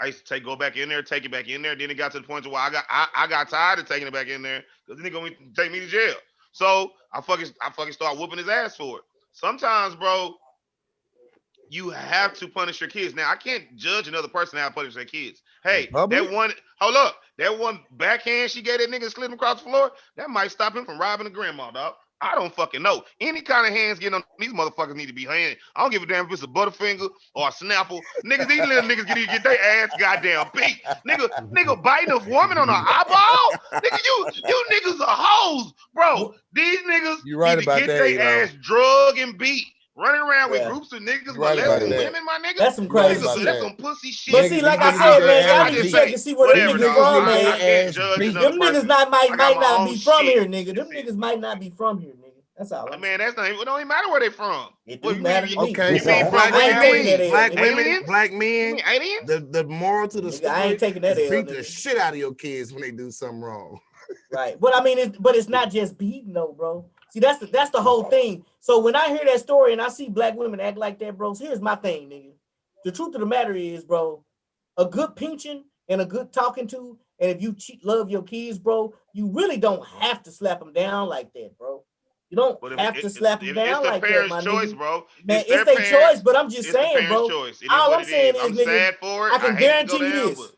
I used to go back in there, take it back in there. Then it got to the point where I got tired of taking it back in there because then he gonna take me to jail. So I fucking start whooping his ass for it. Sometimes, bro, you have to punish your kids. Now I can't judge another person how to punish their kids. Hey, Public? that one backhand she gave that nigga slipping across the floor, that might stop him from robbing a grandma, dog. I don't fucking know. Any kind of hands getting on these motherfuckers need to be hand. I don't give a damn if it's a Butterfinger or a Snapple. Niggas, these little niggas get their ass goddamn beat. Nigga biting a woman on her eyeball. Nigga, you niggas are hoes, bro. These niggas You right need to about get that, their Elo. ass drug and beat. Running around with Yeah. groups of niggas You right about molesting that. women, my nigga. That's some You right crazy about shit. That's that. some pussy shit. But see, like I Niggas said, get their man, y'all ass need to just beat. check say, and see where them whatever, niggas Niggas dog. from, get their I man. can't ass judge beat. another Them person. niggas might I got my not own be from shit. here, nigga. Them That's it. niggas might not be from here, nigga. That's all I'm saying. Man, it don't even matter where they from. It What do you matter mean? to me. Okay, You mean so from black what I you ain't taking women, that mean? L, black nigga. women, Aliens? black You mean men, aliens? the moral to the Nigga, I ain't story taking that is L, beat the nigga. shit out of your kids when they do something wrong. Right. But I mean, it's not just beating though, bro. See, that's the whole thing. So when I hear that story and I see black women act like that, bro, so here's my thing, nigga. The truth of the matter is, bro, a good pinching and a good talking to, and if you love your kids, bro, you really don't have to slap them down like that, bro. You don't But have to slap them it's down the like that, parents' my choice, nigga. bro. Man, It's it's their their choice, parents. but I'm just It's the saying, parents' bro. choice. It is All what I'm it is. saying is, I'm nigga, sad for it. I I can hate to go guarantee you down, this. but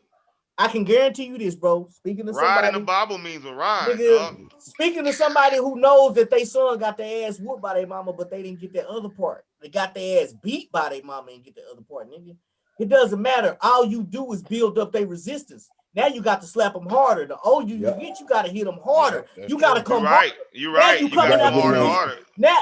I can guarantee you this, bro. Speaking to ride in the somebody, Bible means a ride, nigga, dog. speaking to somebody who knows that they son got their ass whooped by their mama, but they didn't get that other part. They got their ass beat by their mama and get the other part, nigga. It doesn't matter. All you do is build up their resistance. Now you got to slap them harder. The older you get, you got to hit them harder. Yep, that's You got to true. You're come hard. right. You're Now right. you You got coming to gotta come after get harder, the them nigga. harder.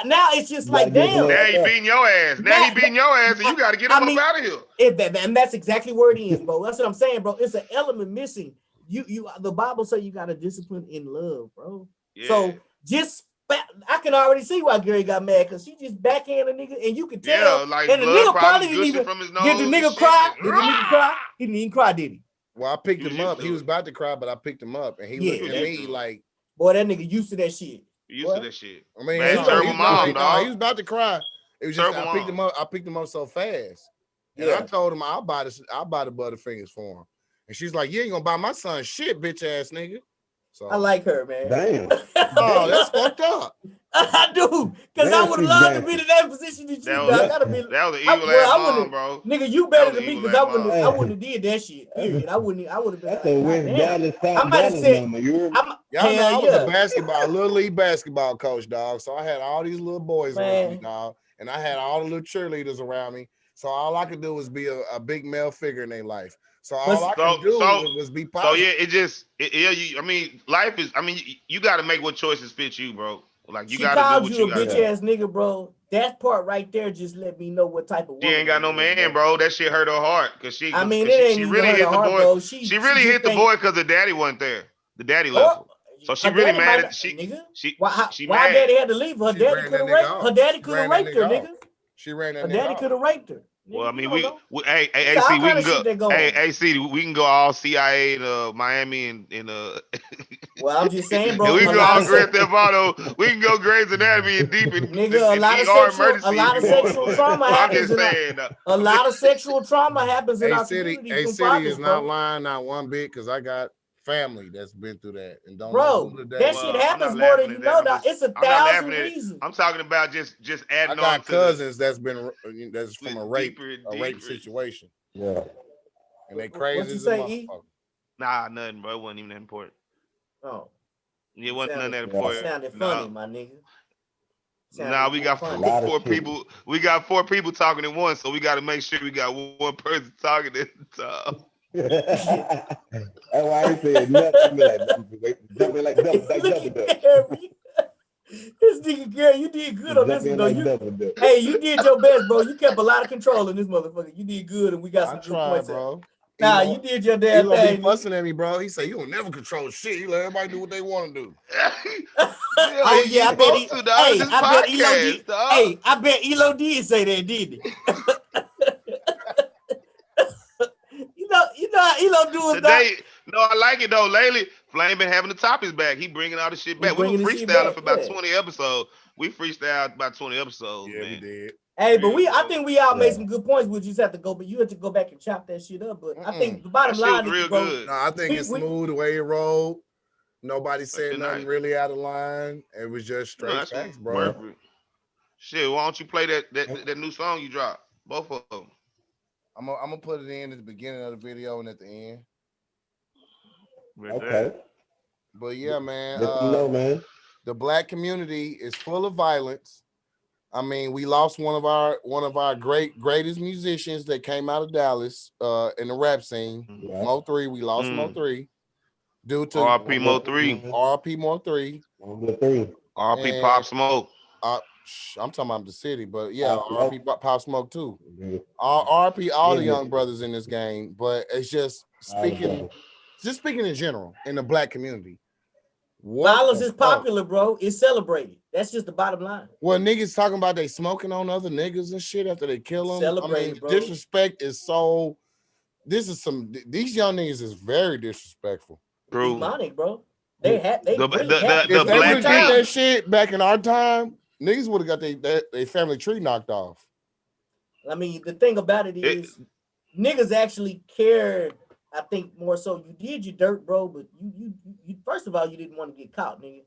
Now it's just You gotta like, get them damn. Now he up. beating your ass. Now he beating your ass, and you got to get him I up mean, out of here. and that's exactly where it is, bro. That's what I'm saying, bro. It's an element missing. The Bible say you got to discipline in love, bro. Yeah. So I can already see why Gary got mad because she just backhand a nigga, and you can tell. Yeah, like And the blood nigga probably probably didn't gushing even from his did the nose and nigga shit. cry. Just, Did the nigga cry? He didn't even cry, did he? Well, I picked he was him used up. He to was it. about to cry, but I picked him up, and he Yeah, looked was at that, used me to it. like, boy, that nigga used to that shit. He used to Boy. that shit. I mean, Yeah, he Bad, know terrible he know mom, it. he dog. was about to cry. It was just Terrible I picked mom. him up. I picked him up so fast, and I Yeah, told him I'll buy the Butterfingers for him. And she's like, "You ain't gonna buy my son shit, bitch ass nigga." So, I like her, man. Damn. oh, that's fucked up. I do, because I Damn, would have she's loved to be gangster. in that position that That you was dog. Yeah. I'd have been. that was an evil ass I mom, wouldn't. bro. Nigga, you That better was than an me evil because ass I mom. wouldn't have did that shit. Period. I wouldn't have been That's like, a God West damn. Dallas, I South might have Dallas said, mama. You heard me? Y'all know hell I was yeah, a little league basketball coach, dog. So I had all these little boys around me, man. dog, and I had all the little cheerleaders around me. So all I could do was be a big male figure in their life. So all I So could do so was be so positive. yeah, I mean, life is. I mean, you got to make what choices fit you, bro. Like you She got to do called what you you a got to bitch do. Yeah. ass nigga, bro. that part right there just let me know what type of She woman ain't got no that is, man, bro. That shit hurt her heart because I mean, it ain't she even really hurt her hit the heart, boy. bro. She She really just hit the think, boy because the daddy wasn't there. The daddy left or her. So she her really daddy might mad not, at she nigga. she Why she why mad. daddy had to leave her? Her She daddy ran could that have nigga raped. Her off. daddy She could have ran that raped her, nigga off. nigga. She ran that Her nigga daddy off. could have raped her. Well, I Nigga, you mean, don't know. hey, It's all AC, we kind can of go. shit that go Hey, on. AC, we can go all CIA to Miami and Well, I'm just saying, and bro. we A can go lot all of Grand Theft Auto. We can go Grey's Anatomy and deep nigga, and ER a emergency if lot you of want. sexual But trauma I'm happens just in our. saying. A I'm just, lot of sexual trauma happens in A our city, community a from city fathers, is not bro. lying, not one bit, because I got family that's been through that and don't know who Bro, today. that shit well, I'm happens not more laughing than you at that. know. Now, it's I'm not laughing 1,000 at it. reasons. I'm talking about just I adding on got to the cousins that's from a rape, deeper and a rape deeper. situation, Yeah. and they What crazy you as a say, E? motherfucker. Nah, nothing, bro. It wasn't even that important. Oh, It you wasn't nothing sounded that Yeah. you important. sounded No. funny, my nigga. Nah, Sounded we real got A funny. lot of four shit. people. We got four people talking at once, so we got to make sure we got one person talking at the time. That's why I ain't saying nothing. Be like, jump in like double, Look double at dutch. Gary. This nigga Gary, you did good on this Jump one in though. like You double dutch. hey, you did your best, bro. You kept a lot of control in this motherfucker. You did good, and we got I some good tried, points out. bro. Nah, Elo, you did your damn Elo be thing. fussing at me, bro. He say you don't never control shit. You let everybody do what they want to do. Yeah, Oh you yeah, I bet supposed he. to, dog. It's Hey, his I bet Elo did. podcast, dog. Hey, I bet Elo did say that, didn't he? You know how Elo do us, dog. Today, no, I like it though. Lately, Flame been having the topics back. He bringing all the shit He back. We were bringing the shit freestyling back. for about Yeah. 20 episodes. We freestyled about 20 episodes, Yeah, we man. did. Hey, but Yeah, I boy. think we all made Yeah. some good points. We just have to go, but you have to go back and chop that shit up. But I think the That bottom shit was line is, real bro, good. No, I think it's we smooth the way it rolled. Nobody That said shit nothing nice. really out of line. It was just No, straight that shit facts, bro. Yeah. perfect. Shit, why don't you play that new song you dropped? Both of them. I'm gonna put it in at the beginning of the video and at the end. With Okay. that. But yeah, man, Let them know, man. the black community is full of violence. I mean, we lost one of our greatest musicians that came out of Dallas in the rap scene. Yeah. Mo 3, we lost Mo Mm. 3 due to RP Mo 3. RP Mo 3 On the three. RP and Pop Smoke. I'm talking about the city, but yeah, Pop Smoke. RP Pop Smoke too. Yeah. RP all the Yeah. young brothers in this game, but it's just All the speaking brothers. in general in the black community. What violence the is fuck? popular, bro. It's celebrated. That's just the bottom line. Well, niggas talking about they smoking on other niggas and shit after they kill them. I mean, Celebrated, the bro. disrespect is so. These young niggas is very disrespectful. True. Demonic, bro. They The really have If they would black have did hate. that shit back in our time, niggas would have got their family tree knocked off. I mean, the thing about it It, is, niggas actually cared. I think more so. You did your dirt, bro, but you first of all, you didn't want to get caught, nigga.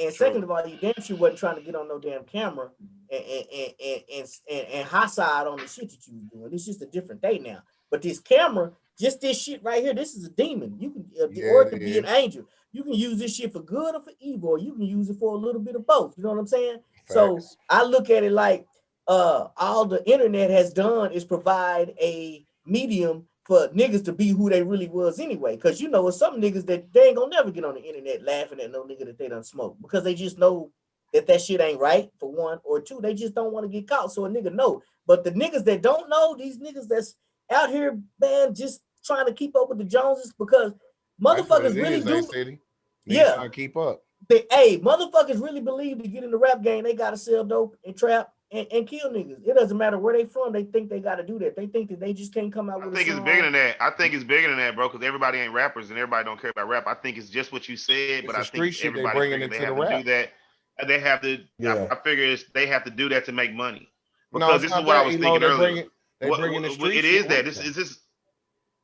And second of all, you damn sure wasn't trying to get on no damn camera and hot side on the shit that you was doing. It's just a different day now. But this camera, just this shit right here, this is a demon. You can, or it could be an angel. You can use this shit for good or for evil, or you can use it for a little bit of both. You know what I'm saying? So Facts. I look at it like all the internet has done is provide a medium for niggas to be who they really was anyway. Because you know, it's some niggas that they ain't gonna never get on the internet laughing at no nigga that they done smoke because they just know that shit ain't right for one, or two, they just don't want to get caught. So a nigga know. But the niggas that don't know, these niggas that's out here, man, just trying to keep up with the Joneses because That's what motherfuckers it really is, do. city. Niggas Yeah. trying to keep up. Hey, motherfuckers really believe to get in the rap game, they gotta sell dope and trap and kill niggas. It doesn't matter where they from. They think they gotta do that. They think that they just can't come out I with a think it's bigger song. than that. I think it's bigger than that, bro, because everybody ain't rappers and everybody don't care about rap. I think it's just what you said, It's but the I think street shit they everybody bringing figured they into the have to do rap. that. They have to. Yeah. I figure they have to do that to make money. No, Because it's this is not what I that, was Elo. thinking earlier. They bringing the street It shit is that. with This them. is this.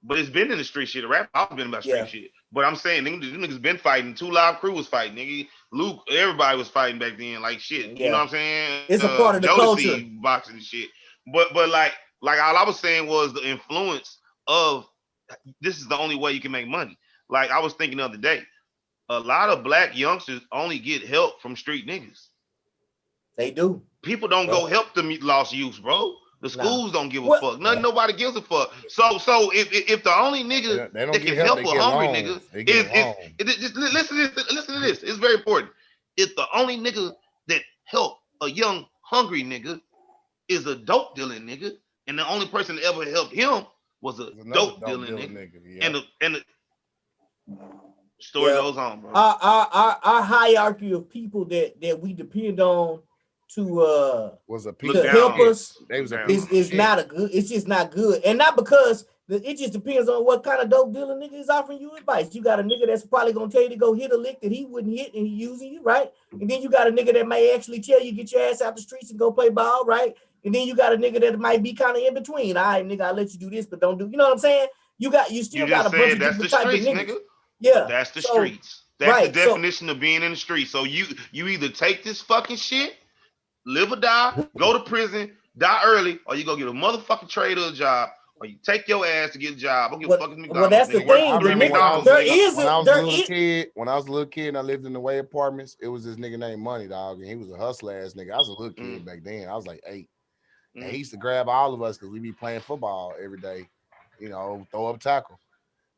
But it's been in the street shit. The rap always been about street Yeah. shit. But I'm saying niggas been fighting. 2 Live Crew was fighting. Nigga, Luke, everybody was fighting back then. Like shit. You know Yeah. what I'm saying? It's a part of the culture. Jodeci boxing and shit. But like all I was saying was the influence of this is the only way you can make money. Like I was thinking the other day, a lot of black youngsters only get help from street niggas. They do. People don't go help them lost youths, bro. The Nah. schools don't give a What? fuck. Nobody gives a fuck. So if the only nigga They don't that get can help. help They a get hungry loans. nigga They get loans. just listen to this. It's very important. If the only nigga that help a young hungry nigga is a dope dealing nigga, and the only person that ever helped him was a There's another dope dealing nigga. nigga. And Yep. the story Yeah. goes on, bro. Our hierarchy of people that we depend on to Was a Look piece to of help down. shit. us They was a Down. piece of is shit. not a good. It's just not good, and not because it just depends on what kind of dope dealer nigga is offering you advice. You got a nigga that's probably gonna tell you to go hit a lick that he wouldn't hit, and he using you, right? And then you got a nigga that may actually tell you get your ass out the streets and go play ball, right? And then you got a nigga that might be kind of in between. All right, nigga, I'll let you do this, but don't do. You know what I'm saying? You You still got just a bunch said of that's the different type of streets, niggas. nigga. Yeah. That's the So streets. That's the right. So definition of being in the streets. So you either take this fucking shit, live or die, go to prison, die early, or you go get a motherfucking trade or a job, or you take your ass to get a job. Don't give a fuck at well, McDonald's, that's the nigga. Work thing. I The 3 remember when I nigga, was McDonald's, there nigga. is when I a was a there little is kid. When I was a little kid and I lived in the way apartments, it was this nigga named Money Dog, and he was a hustler ass nigga. I was a little kid back then. I was like 8. And he used to grab all of us because we be playing football every day, you know, throw up tackle.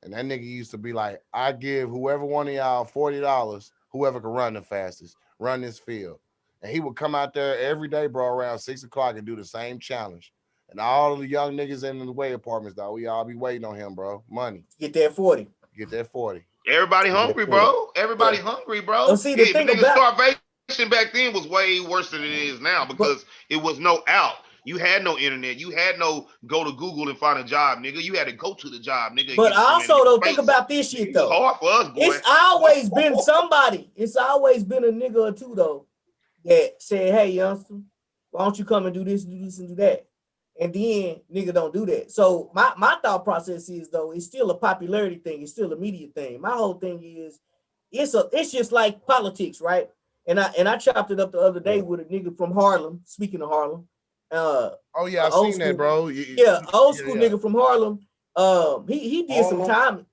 And that nigga used to be like, I give whoever one of y'all $40, whoever can run the fastest, run this field. And he would come out there every day, bro, around 6 o'clock and do the same challenge. And all of the young niggas in the way apartments, dog, we all be waiting on him, bro. Money. get that 40. Get that 40. Everybody hungry, bro. Everybody hungry, bro. See, the Yeah, but thing nigga, about starvation back then was way worse than it is now because it was no out. You had no internet. You had no go to Google and find a job, nigga. You had to go to the job, nigga, and but get it from that also nigga's though, think face. about this Nigga, shit it was though. hard for us, boy. It's always been somebody. It's always been a nigga or two though that said, "Hey, youngster, why don't you come and do this, and do that?" And then nigga don't do that. So my thought process is though, it's still a popularity thing. It's still a media thing. My whole thing is, it's just like politics, right? And I chopped it up the other day with a nigga from Harlem. Speaking of Harlem, Oh, yeah, I old seen that, school, bro. yeah, old school nigga from Harlem. He did some Harlem?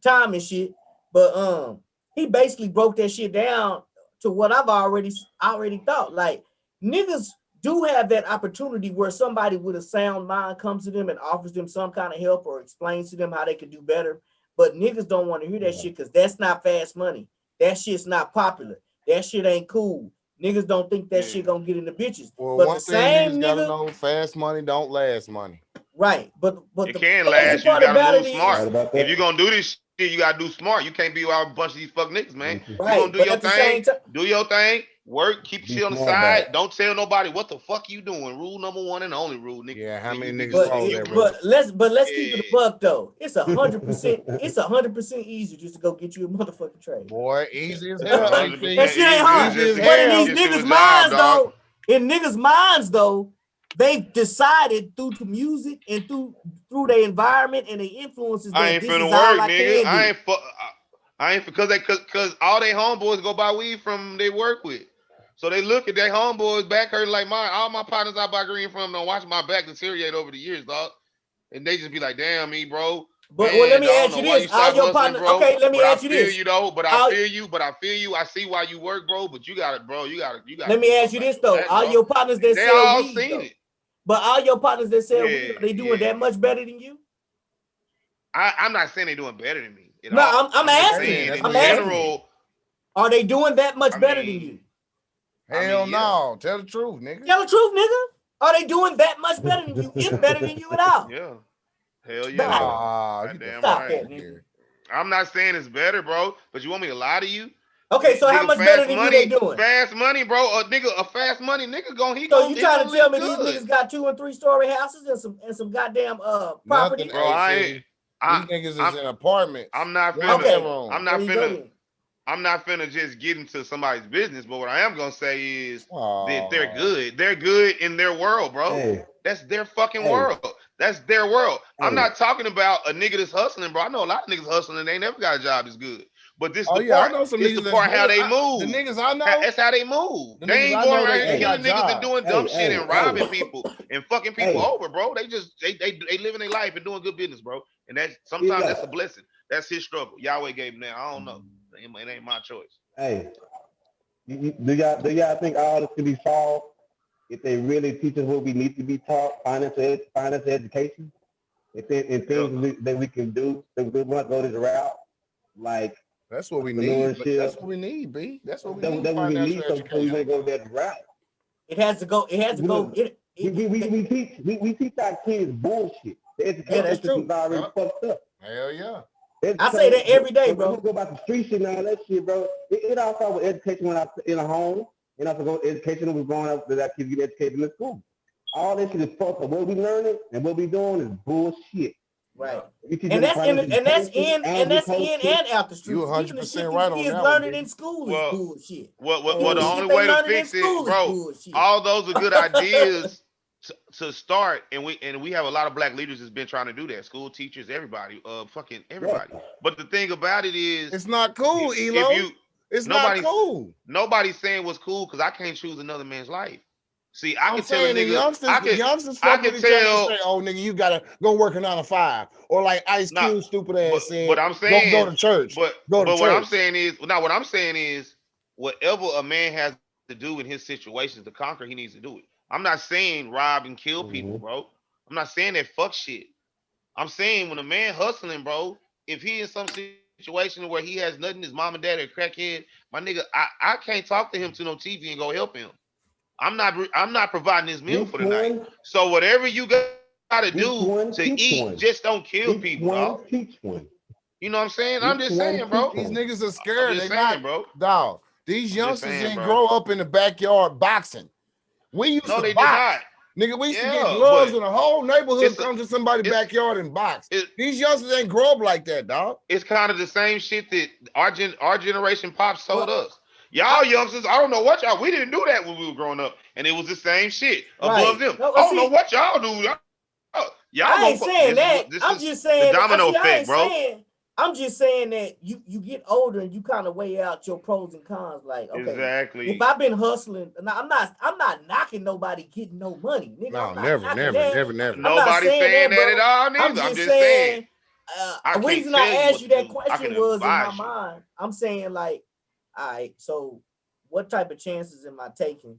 time and shit, but he basically broke that shit down to what I've already thought. Like niggas do have that opportunity where somebody with a sound mind comes to them and offers them some kind of help or explains to them how they could do better. But niggas don't want to hear that shit because that's not fast money. That shit's not popular. That shit ain't cool. Niggas don't think that shit gonna get in the bitches. Well, But one the thing same niggas gotta nigga, know: fast money don't last money. right? But It the can crazy last. You part just gotta about move it smart. is, Right about If that? you're gonna do this shit, you gotta do smart. You can't be around a bunch of these fuck niggas, man. You gonna right? do But your at the thing, same time, do your thing, work, keep Be shit on the smart about side. it. Don't tell nobody what the fuck you doing. Rule number 1 and the only rule, nigga. Yeah, how Then many you be niggas good. but Then follow you that good. rule? let's keep it a Yeah. buck though. It's 100%. It's 100% easier just to go get you a motherfucking trade. Boy, easy as It's hell. 100% AC. That shit ain't easier hard. Easy just as to But get, in hell. these get to a niggas' job, minds dog. though, they've decided through to music and through their environment and their influences I that ain't this is finna all work, I nigga. can do. I ain't cause all they homeboys go buy weed from they work with. So they look at their homeboys back hurting like mine. All my partners I buy green from don't watch my back deteriorate over the years, dog. And they just be like, damn me, bro. But well, let Man, me dog, I don't ask know you why this: you all stop your hustling, partners. bro. Okay, let me But I ask you feel this: you though. But I all, feel you. But I feel you. I see why you work, bro. But you got it, bro. You got to let do me ask something you about this your though: back, all bro. your partners that They sell all weed seen though, it. but all your partners that sell weed, Yeah, are they doing yeah. that much better than you? I'm not saying they're doing better than me at No, all. I'm I'm just asking. saying That's in what I'm we asking. asking. general. Are they doing that much I better than you? mean, Hell yeah, no. Tell the truth, nigga. Tell the truth, nigga. Are they doing that much better than you? If better than you at all? yeah. Hell yeah, they God, are. Get the Goddamn fuck stop right. out that, of nigga. here. I'm not saying it's better, bro. But you want me to lie to you? Okay, so how Nigga, much better than you they doing? fast money, bro. A fast money nigga So you he trying gonna to tell live me these good, niggas got 2 and 3 story houses and some goddamn Nothing, property? bro. AC. These I niggas is I'm in apartments. I'm not One finna Okay, bedroom. I'm there not you go finna then. I'm not finna just get into somebody's business. But what I am gonna say is that they're Oh, good. They're good in their world, bro. Hey, That's their fucking hey, world. That's their world. I'm hey, not talking about a nigga that's hustling, bro. I know a lot of niggas hustling and they never got a job that's good. But this is oh the yeah, I part. know some This the niggas that's part how good. they The move. niggas I know, That's how they move. the They niggas ain't I going know, around they here ain't hey, got killing niggas and jobs. doing dumb hey, shit hey, and robbing hey, people and fucking people hey, over, bro. They just they living their life and doing good business, bro. And that's sometimes that's a elow. blessing. That's his struggle. Yahweh gave him that. I don't know. It ain't my choice. Hey, do y'all think all this can be solved if they really teach us what we need to be taught, finance education, and Yeah. things that we can do, that we want to go this route, like That's what we need. But entrepreneurship. that's what we need, B. That's what we That need. what we Financial need, so we education. want to go that route. It has to go. It has to go. We teach our kids bullshit. The education that's true. system's already fucked up. Hell yeah. I say that every day, bro. Go about the street shit and all that shit, bro. It all started with education when I was in a home, and also go education was growing up that our kids get educated in the school. All that shit is fucked up. What we learning and what we doing is bullshit. Right. And that's in and out the street. You 100% right on kids that learning in school is Well, bullshit. Well, the only way to fix it, bro, all those are good ideas to start, and we have a lot of black leaders that's been trying to do that. School teachers, everybody, fucking everybody. Yeah. But the thing about it is, it's not cool, Elow. It's not cool. Nobody's saying what's cool because I can't choose another man's life. See, I can tell a nigga, youngsters I can tell. Say, oh, nigga, you gotta go work a 9 to 5, or like Ice Cube, stupid ass said. But I'm saying, go to church. But what I'm saying is, whatever a man has to do in his situations to conquer, he needs to do it. I'm not saying rob and kill people, bro. I'm not saying that fuck shit. I'm saying when a man hustling, bro, if he in some situation where he has nothing, his mom and dad are crackhead, my nigga, I can't talk to him to no TV and go help him. I'm not providing his meal for the night. So whatever you got to do to eat, just don't kill people, bro. You know what I'm saying? I'm just saying, bro. These niggas are scared. They not, bro. Dog. These youngsters didn't grow up in the backyard boxing. We used to box. Nigga, we used to get gloves in the whole neighborhood, come to somebody's backyard and box. These youngsters ain't grow up like that, dog. It's kind of the same shit that our generation pops told us. Y'all youngsters, I don't know what y'all, we didn't do that when we were growing up. And it was the same shit above them. I don't know what y'all do. I ain't saying that. I'm just saying the domino effect, bro. I'm just saying that you get older and you kind of weigh out your pros and cons. Like, okay, exactly. If I've been hustling, I'm not knocking nobody getting no money. Nigga, no, never. Nobody's saying that at all, neither. I'm just saying. The reason I asked you that question was in my mind. I'm saying like, all right, so what type of chances am I taking?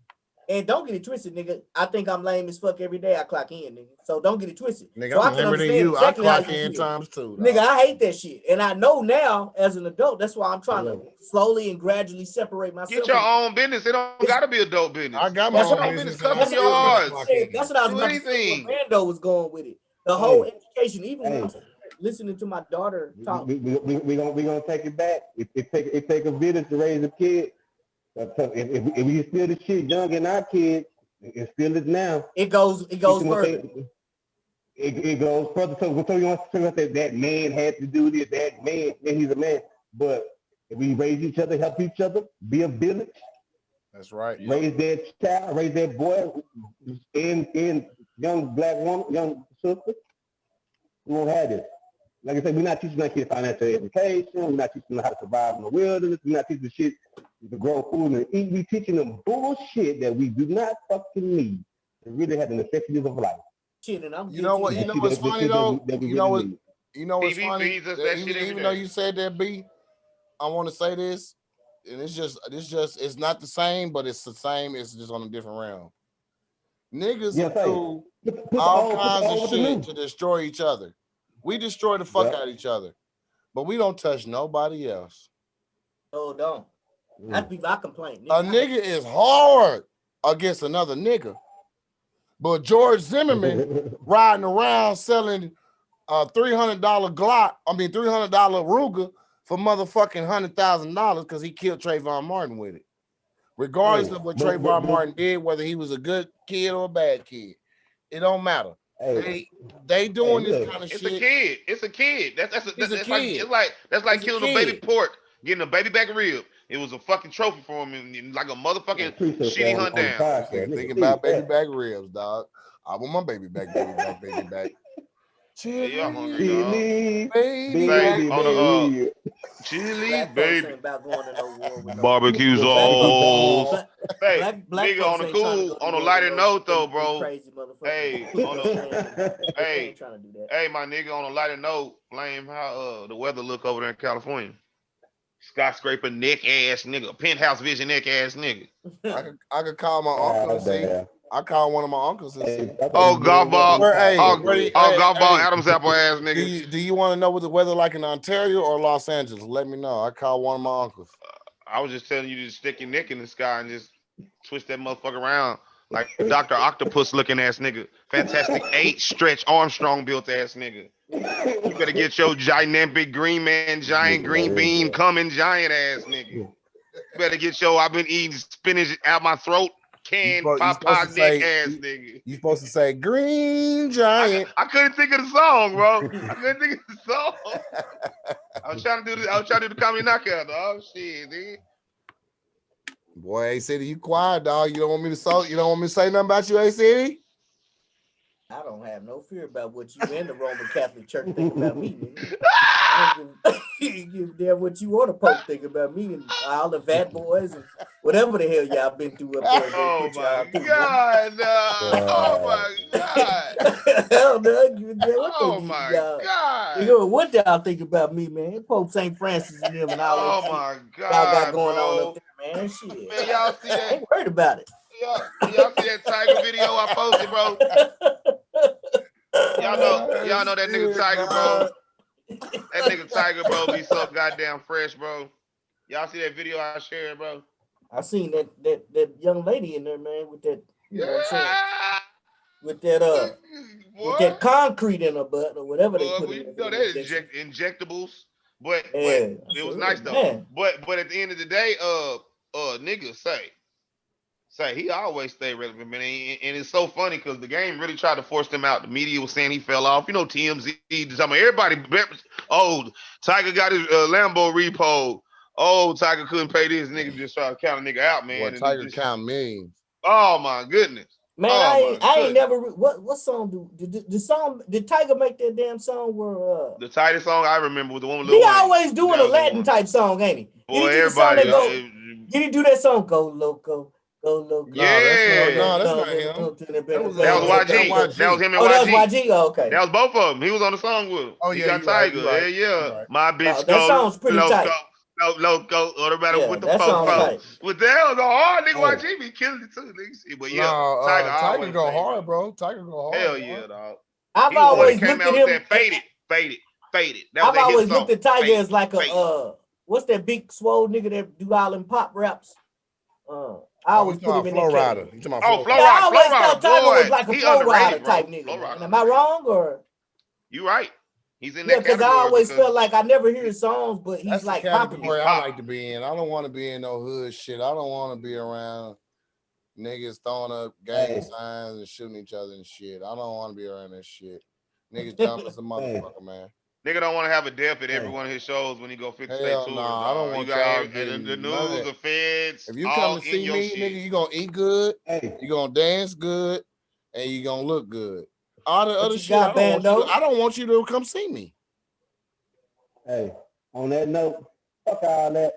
And don't get it twisted, nigga. I think I'm lame as fuck every day I clock in, nigga. So don't get it twisted. Nigga, so I'm lamer than you. Exactly I clock in times too. Nigga, I hate that shit. And I know now as an adult, that's why I'm trying to slowly and gradually separate myself. Get your own business. It don't got to be adult business. I got my own business. That's what I was about to say. Rando was going with it. The whole education, even when I'm listening to my daughter talk. We gonna take it back. It take a village to raise a kid. If we steal the shit young in our kids, it still is now. It goes further. It goes further. So you want to say that man had to do this, that man, he's a man. But if we raise each other, help each other, be a village. That's right. Raise that child, raise that boy, in young black woman, young sister. We won't have this. Like I said, we're not teaching our kids financial education. We're not teaching them how to survive in the wilderness. We're not teaching shit to grow food and eat. We're teaching them bullshit that we do not fucking need to really have the necessities of life. Shit, and you know what's funny though? You know what's funny? Even though you said that, B, I want to say this, and it's not the same, but it's the same. It's just on a different realm. Niggas do all kinds of shit to destroy each other. We destroy the fuck out of each other, but we don't touch nobody else. Oh, don't. That's people I complain. A nigga is hard against another nigga, but George Zimmerman riding around selling $300 Glock, $300 Ruger for motherfucking $100,000 because he killed Trayvon Martin with it. Regardless of what Trayvon Martin did, whether he was a good kid or a bad kid, it don't matter. They doing this kind of shit. It's a kid. That's like killing a baby pork, getting a baby back rib. It was a fucking trophy for him, and like a motherfucking shitty hunt down. Thinking about baby back ribs, dog. I want my baby back. Chili, baby, chili, baby. Barbecue sauce. Hey, nigga, on a lighter note though, bro. Hey, my nigga, on a lighter note, blame how the weather look over there in California. Skyscraper neck ass nigga, penthouse vision neck ass nigga. I could call my uncle and see. I call one of my uncles and see. Oh, golf ball. Golf ball, Adam's apple ass nigga. Do you want to know what the weather like in Ontario or Los Angeles? Let me know. I call one of my uncles. I was just telling you to stick your neck in the sky and just twist that motherfucker around like Dr. Octopus looking ass nigga. Fantastic 8 Stretch Armstrong built ass nigga. You better get your dynamic green man, giant green bean coming giant ass nigga. You better get your I've been eating spinach out my throat canned pop neck ass nigga. You supposed to say green giant. I couldn't think of the song, bro. I couldn't think of the song. I was trying to do the comedy knockout, dog. Shit, dude. Boy, A-City, you quiet, dog. You don't want me to say nothing about you, A-City? I don't have no fear about what you and the Roman Catholic Church think about me, nigga. I don't give a damn what you or the Pope think about me and all the fat boys and whatever the hell y'all been through up there. Oh my God! Oh my God! Hell no, give a damn what Oh they my y'all. God! Nigga, what y'all think about me, man? Pope St. Francis and them and all that Oh shit my y'all got God, going on bro! up there, man. Shit. Man, y'all see I that? ain't worried about it. Y'all see that Tiger video I posted, bro? Y'all know that nigga Tiger, bro. That nigga Tiger, bro, be so goddamn fresh, bro. Y'all see that video I shared, bro? I seen that young lady in there, man, with that, you know what I'm saying? With that concrete in her butt or whatever they put in know there. that injectables. But Yeah, it was nice though. Man. But at the end of the day, nigga say he always stay relevant, man. And it's so funny because the game really tried to force him out. The media was saying he fell off. You know, TMZ, everybody. Oh, Tiger got his Lambo repo. Oh, Tiger couldn't pay this. Nigga just try to count a nigga out, man. Boy, Tiger count millions. Oh my goodness. Man, I ain't never. What song did Tiger make that damn song where the tightest song I remember was the one with Lil Wayne. He always doing a Latin type song, ain't he? Boy, everybody. Did he do that song? Go loco, go loco. Yeah, that's not him. That was YG. That was him and YG. Oh, that was YG. Oh, okay. That was both of them. He was on the song with him. Oh, he yeah, got Tiger. Right, yeah. right. My bitch that song's pretty tight. Loco, or no matter with the fofo. With that go hard, nigga. YG be killing it too, nigga. But yeah, Tiger go hard, bro. Tiger go hard. Hell yeah, dog. I've always looked at him. Faded. I've always looked at Tiger as like a what's that big swole nigga that do all them pop raps? I always put him in that category. Flow Rider. I always thought Tiger was like a Flow Rider type nigga. Am I wrong or? You right. He's in that category. Because I always felt like I never hear his songs, but he's like category I like to be in. I don't want to be in no hood shit. I don't want to be around niggas throwing up gang signs and shooting each other and shit. I don't want to be around that shit. Niggas dumb as a motherfucker, man. Nigga don't want to have a death at every one of his shows when he go 50 state tours. I don't want y'all the news, the feds. If you come to see me, nigga, you gonna eat good, you gonna dance good, and you gonna look good. All the other shit, I don't want you to come see me. Hey, on that note, fuck all that.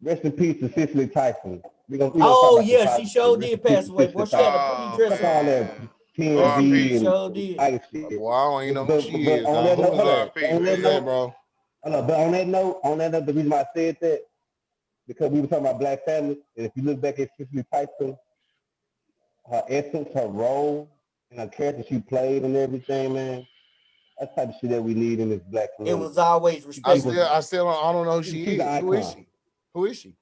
Rest in peace to Cicely Tyson. She sure did pass away. Boy, she had a pretty dress on. TNB and ice shit. Well, I don't even know who she is. On that note, the reason why I said that, because we were talking about Black family, and if you look back at Cicely Tyson, her essence, her role, and her character she played and everything, man, that's the type of shit that we need in this Black community. It was always respectful. I still don't know who she is. Who is she?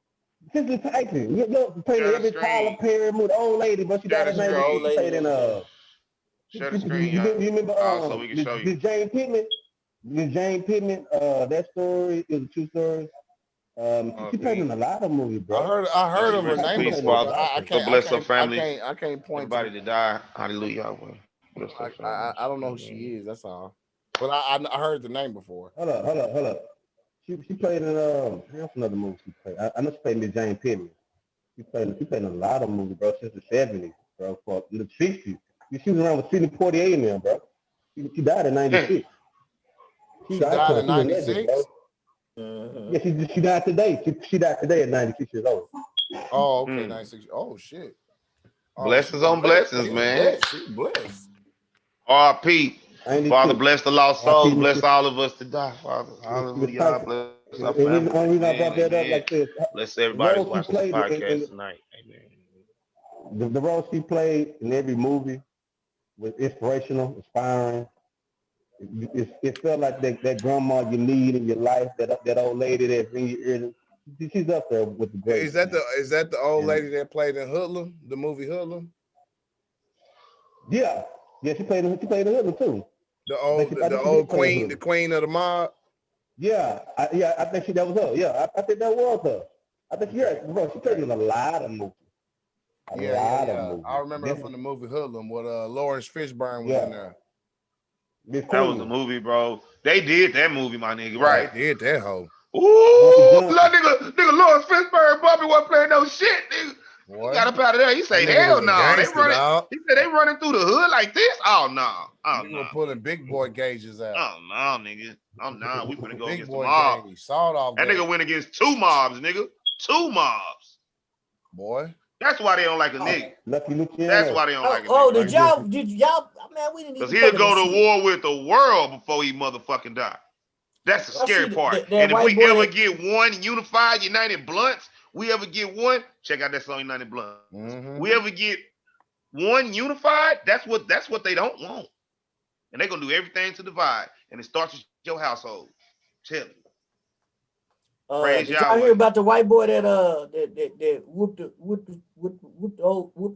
Cicely Tyson. You know, played in every Tyler Perry movie, old lady, but she died in 1990. She played in Share the screen, you remember so we can show you. Did Jane Pittman, that story is a true story. She played in a lot of movies, bro. I heard of her name before. I can't bless her family. I can't point everybody to die. Hallelujah. I don't know who she is. That's all. But I heard the name before. Hold up. She played in what's another movie she played? I know she played in Jane Pittman. She played in a lot of movies, bro, since the 70s, bro, for the 60s. She was around with Sidney Poitier in there, bro. She died in 96. She died in 96? Yeah, she died today. She died today at 96 years old. Oh, okay, 96. Oh, shit. Blessings on blessings, man. She blessed. R.P. Father, bless the lost souls. Bless all of us to die, Father. Hallelujah. Bless our family. The only reason I brought that up like this. Bless everybody watching the podcast tonight. Amen. The role she played in every movie was inspirational, inspiring. It felt like that grandma you need in your life, that old lady that's in your ear. She's up there with the great. Is that the old lady that played in Hoodlum, the movie Hoodlum? Yeah, she played the hood too. The I think old, she- the, I the think she did old play queen, hood. the queen of the mob. Yeah, I think that was her. Yeah, I think that was her. I think bro, she played in a lot of movies. A lot of movies. I remember her from the movie Hoodlum with Lawrence Fishburne was in there. Miss That was the Queen. movie, bro. They did that movie, my nigga. Yeah, Right. they did that hoe. Ooh, nigga, Lawrence Fishburne, Bobby wasn't playing no shit, nigga. Boy, He got up out of there. He that say, nigga hell was a no. They gangster, running. dog. He said they running through the hood like this. Oh no. Oh Nigga no. was pulling big boy gauges out. Oh no, nigga. Oh no. We finna go Big against the boy mob. gauge, sawed off. That nigga went against 2 mobs, nigga. 2 mobs. Boy. That's why they don't like a nigga. Lucky Luciano. That's why they don't like a Oh, nigga. did y'all? Man, we didn't even. Because put he'll it go in to shit. war with the world before he motherfucking die. That's the I scary see part. that And if white we boy ever that- get one unified, united blunts, we ever get one, check out that song United Blunts. Mm-hmm. We ever get one unified, that's what they don't want. And they're gonna do everything to divide. And it starts with your household. Tell me. Praise did y'all Yahweh. hear about the white boy that whooped the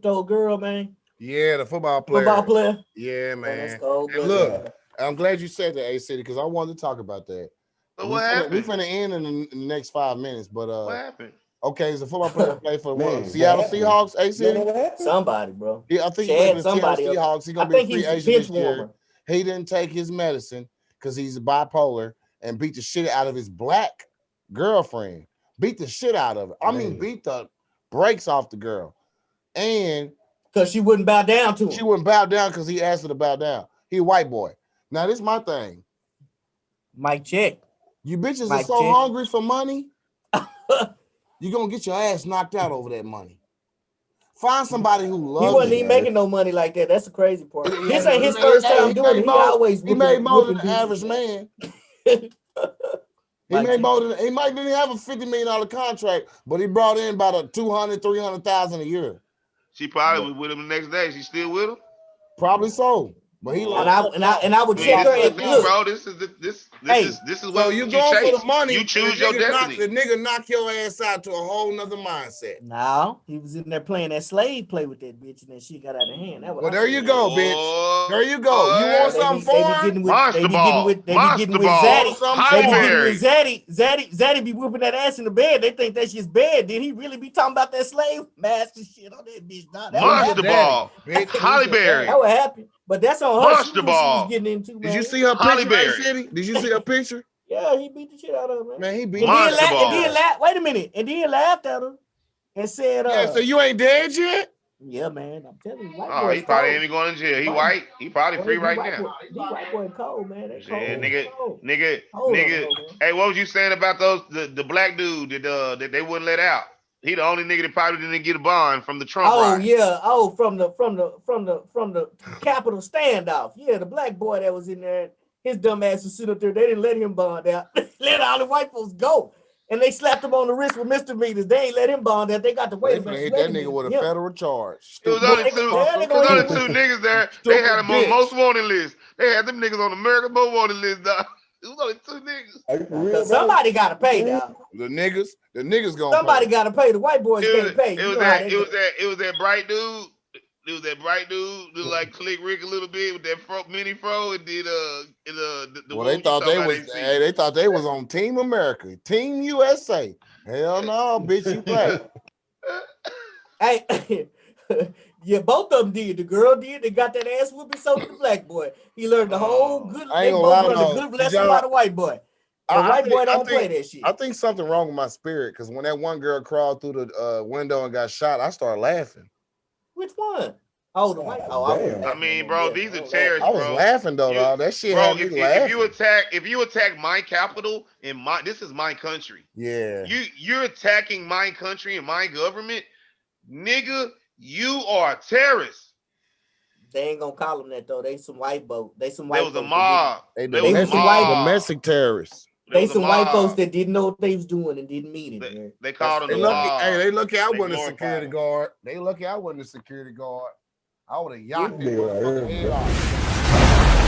old girl, man? Yeah, the football player. Football player. Yeah, Man, man. that's cold. And look, I'm glad you said that, A-City, because I wanted to talk about that. So what happened? We finna end in the next 5 minutes, but What happened? okay, it's a football player play for Man, Seattle what happened? Seahawks, A-City? What happened? Somebody, bro. Yeah, I think he Chad, played for the Seattle somebody else. Seahawks. He's I gonna be a think free he's a agent bench this year. warmer. He didn't take his medicine because he's bipolar and beat the shit out of his black girlfriend. Beat the shit out of her. I mean, beat the brakes off the girl. And because she wouldn't bow down to him. she wouldn't bow down because he asked her to bow down. He a white boy. Now, this is my thing. Mike check. You bitches Mike are so check. hungry for money, you're going to get your ass knocked out over that money. Find somebody who loves He wasn't you. even making no money like that. That's the crazy part. He- This he- ain't his he first made- time he doing it. made He always He made more than the whooping average bitches. man. He Mike made G. more than he might didn't have a $50 million contract, but he brought in about a 200,000-300,000 a year. She probably was with him the next day. She still with him? Probably so. But he like And I would I mean, check her this is and the thing, look. bro. This is so what you you going chase. for the money. You choose your destiny. The nigga knock your ass out to a whole nother mindset. No, he was in there playing that slave play with that bitch, and then she got out of hand. Well, there you go, bitch. There you go. You want something They be foreign? getting with Monster ball. Zaddy. Holly They be getting Berry. with Zaddy be whooping that ass in the bed. They think that's just bed. Did he really be talking about that slave master shit on that bitch? Nah, that what Monster happened. ball. Bitch. Holly Berry. That what happened. But that's on her. Monster She knew what she ball. was getting into, man. Did you see her Holly picture, Berry. A-City? Did you see her picture? Yeah, he beat the shit out of her, man. Man, he beat And Monster then, ball. wait a minute. And then laughed at her and said, Yeah, so you ain't dead yet? yeah, man, I'm telling you, white Oh, boys he probably cold. ain't even going to jail. He White- white. He probably free right white now. boy, these white boy cold, man. They cold. Yeah, nigga. Cold. Hold on, Hey, what was you saying about the black dude that they wouldn't let out? He the only nigga that probably didn't get a bond from the Trump ride. Yeah. Oh, from the Capitol standoff. Yeah, the black boy that was in there, his dumb ass was sitting up there. They didn't let him bond out. Let all the white folks go. And they slapped him on the wrist with misdemeanors. They ain't let him bond out. They got to wait. They hit that nigga with a federal charge. It was only two niggas there. They had him on the most wanted list. They had them niggas on America's most wanted list, dog. It was only 2 niggas. Are you for real, bro? Somebody got to pay, dog. The niggas gonna Somebody pay. got to pay. The white boys can't pay. It was that bright dude. It was that bright dude that like Click Rick a little bit with that mini fro and did the Well, they thought they thought they was on Team America, Team USA. Hell no, bitch, you play. Hey, yeah, both of them did. The girl did. They got that ass whooping. So did the black boy. He learned the whole good. I They ain't both gonna learned lie, a good lesson about the white boy. The white boy don't play that shit. I think something wrong with my spirit because when that one girl crawled through the window and got shot, I started laughing. Which one? Oh, the white. Oh, I mean, bro, these are terrorists, I was laughing though, dog. That shit had me laughing. If you attack my capital and this is my country. Yeah. You're attacking my country and my government, nigga. You are a terrorist. They ain't gonna call them that though. They some white boat. They some There white. was a mob. They was some white domestic terrorists. They some white folks that didn't know what they was doing and didn't mean it. They called them They the lucky. mob. Hey, they lucky I They wasn't a glorified security them. guard. They lucky I wasn't a security guard. I would have yacked This it nigga right motherfucking here, head bro. off.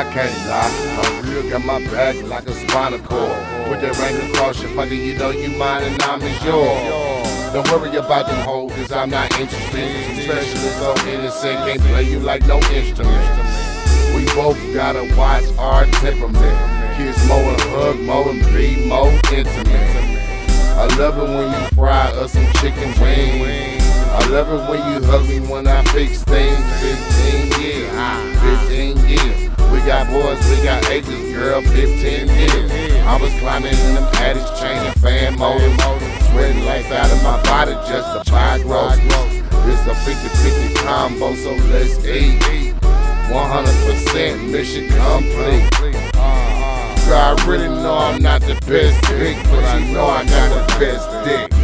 I can't lie. I'm real, got my back like a spinal cord. With that ring across your fucking, you know you mine and I'm yours. Don't worry about them hoes, cause I'm not interested. Specialist so innocent, can't play you like no instrument. We both gotta watch our temperament. Kiss more and hug more and be more intimate. I love it when you fry us some chicken wings. I love it when you hug me when I fix things. 15 years, 15 years. We got boys, we got ages, girl, 15 years. I was climbing in them attics, changing fan motors. Sweating life out of my body just to buy groceries. It's a 50-50 combo, so let's eat. 100% mission complete. Girl, I really know I'm not the best dick, but you know I got the best dick.